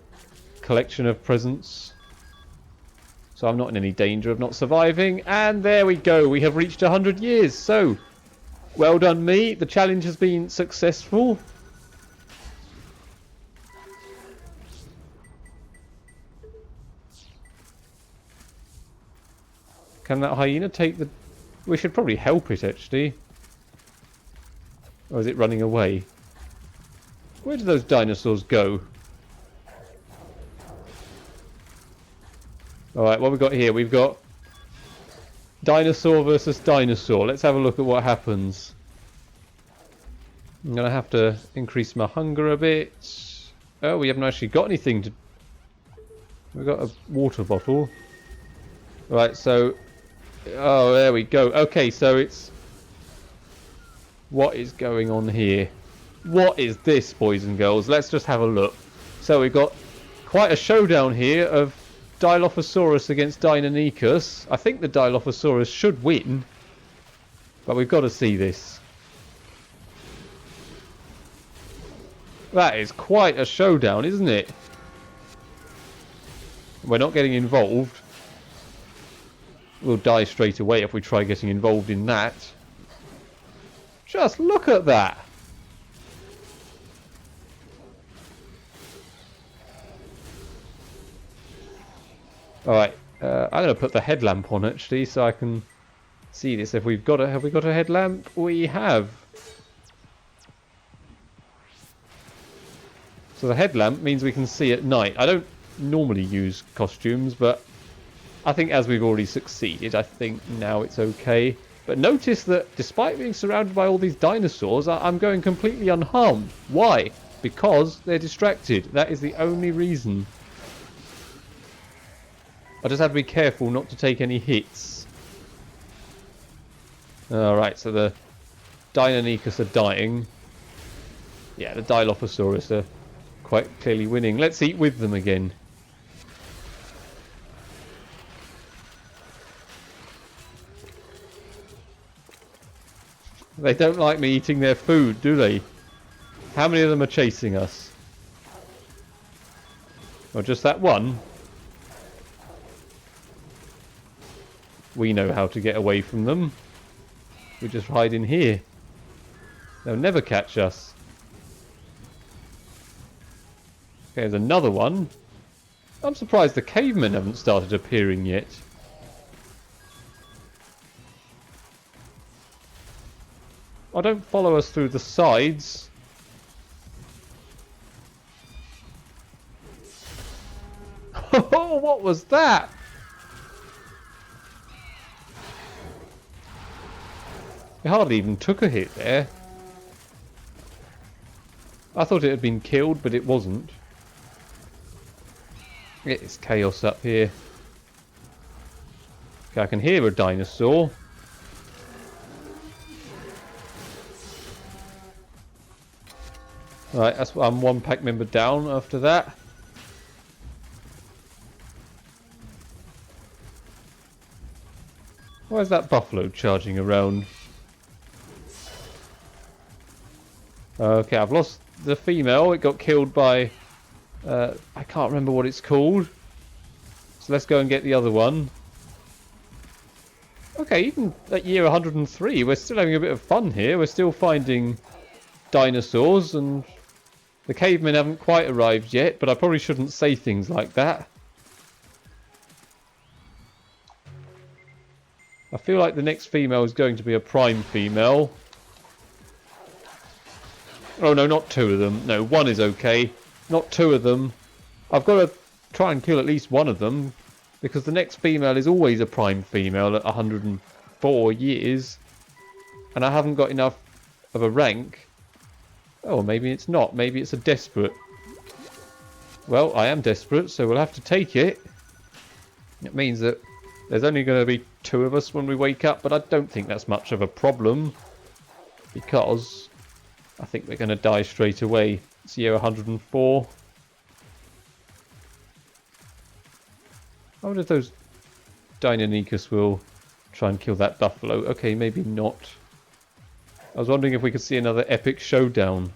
collection of presents. So I'm not in any danger of not surviving. And there we go. We have reached 100 years. So, well done me. The challenge has been successful. Can that hyena take the... We should probably help it, actually. Or is it running away? Where do those dinosaurs go? Alright, what we got here? We've got dinosaur versus dinosaur. Let's have a look at what happens. I'm going to have to increase my hunger a bit. Oh, we haven't actually got anything to... We've got a water bottle. Right, so... Oh, there we go. Okay, so it's... What is going on here? What is this, boys and girls? Let's just have a look. So we've got quite a showdown here of Dilophosaurus against Deinonychus. I think the Dilophosaurus should win. But we've got to see this. That is quite a showdown, isn't it? We're not getting involved. We'll die straight away if we try getting involved in that. Just look at that. Alright, I'm going to put the headlamp on actually so I can see this. If we've got a, have we got a headlamp? We have. So the headlamp means we can see at night. I don't normally use costumes, but I think as we've already succeeded, I think now it's okay. But notice that despite being surrounded by all these dinosaurs, I'm going completely unharmed. Why? Because they're distracted. That is the only reason. I just have to be careful not to take any hits. Alright, so the Deinonychus are dying. Yeah, the Dilophosaurus are quite clearly winning. Let's eat with them again. They don't like me eating their food, do they? How many of them are chasing us? Or just that one? We know how to get away from them. We just hide in here. They'll never catch us. Okay, there's another one. I'm surprised the cavemen haven't started appearing yet. Oh, don't follow us through the sides. Oh, what was that? It hardly even took a hit there. I thought it had been killed, but it wasn't. It's chaos up here. Okay, I can hear a dinosaur. Right, that's I'm one pack member down after that. Why is that buffalo charging around? Okay, I've lost the female. It got killed by... I can't remember what it's called. So let's go and get the other one. Okay, even at year 103, we're still having a bit of fun here. We're still finding dinosaurs, and the cavemen haven't quite arrived yet, but I probably shouldn't say things like that. I feel like the next female is going to be a prime female. Oh no, not two of them. No, one is okay. Not two of them. I've got to try and kill at least one of them, because the next female is always a prime female at 104 years. And I haven't got enough of a rank. Oh, maybe it's not. Maybe it's a desperate. Well, I am desperate, so we'll have to take it. It means that there's only going to be two of us when we wake up, but I don't think that's much of a problem, because I think we're going to die straight away. It's year 104. I wonder if those Deinonychus will try and kill that buffalo. Okay, maybe not. I was wondering if we could see another epic showdown.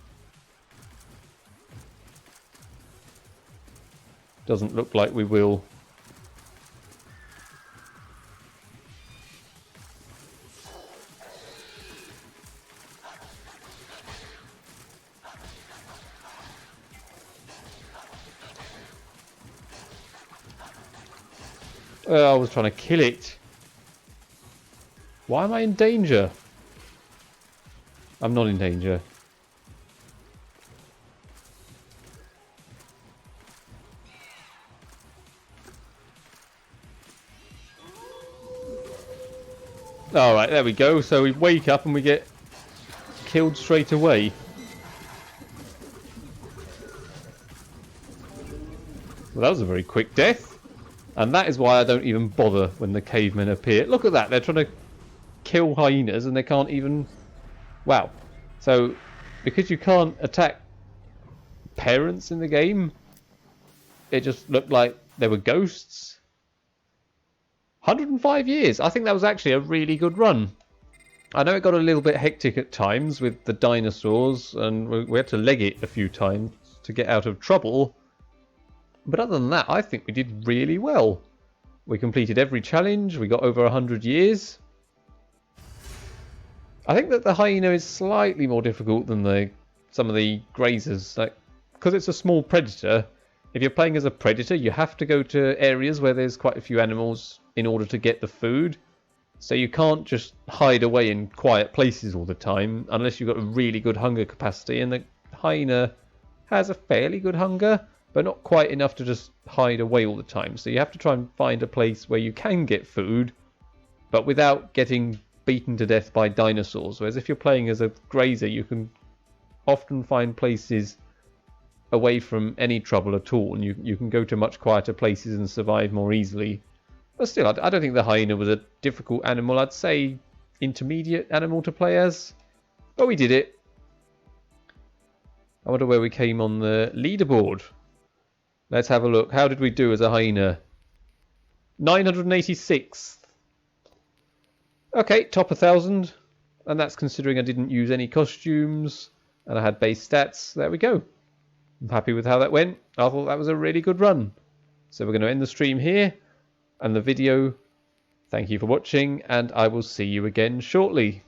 Doesn't look like we will. I was trying to kill it. Why am I in danger? I'm not in danger. Alright, there we go. So we wake up and we get killed straight away. Well, that was a very quick death. And that is why I don't even bother when the cavemen appear. Look at that. They're trying to kill hyenas and they can't even... Wow. So, because you can't attack parents in the game, it just looked like they were ghosts. 105 years. I think that was actually a really good run. I know it got a little bit hectic at times with the dinosaurs, and we had to leg it a few times to get out of trouble. But other than that, I think we did really well. We completed every challenge. We got over 100 years. I think that the hyena is slightly more difficult than some of the grazers. Like, because it's a small predator, if you're playing as a predator, you have to go to areas where there's quite a few animals in order to get the food. So you can't just hide away in quiet places all the time unless you've got a really good hunger capacity. And the hyena has a fairly good hunger, but not quite enough to just hide away all the time. So you have to try and find a place where you can get food, but without getting beaten to death by dinosaurs. Whereas if you're playing as a grazer, you can often find places away from any trouble at all, and you can go to much quieter places and survive more easily. But still, I don't think the hyena was a difficult animal. I'd say intermediate animal to play as. But we did it. I wonder where we came on the leaderboard. Let's have a look. How did we do as a hyena? 986th. Okay, top 1,000. And that's considering I didn't use any costumes. And I had base stats. There we go. I'm happy with how that went. I thought that was a really good run. So we're going to end the stream here. And the video. Thank you for watching. And I will see you again shortly.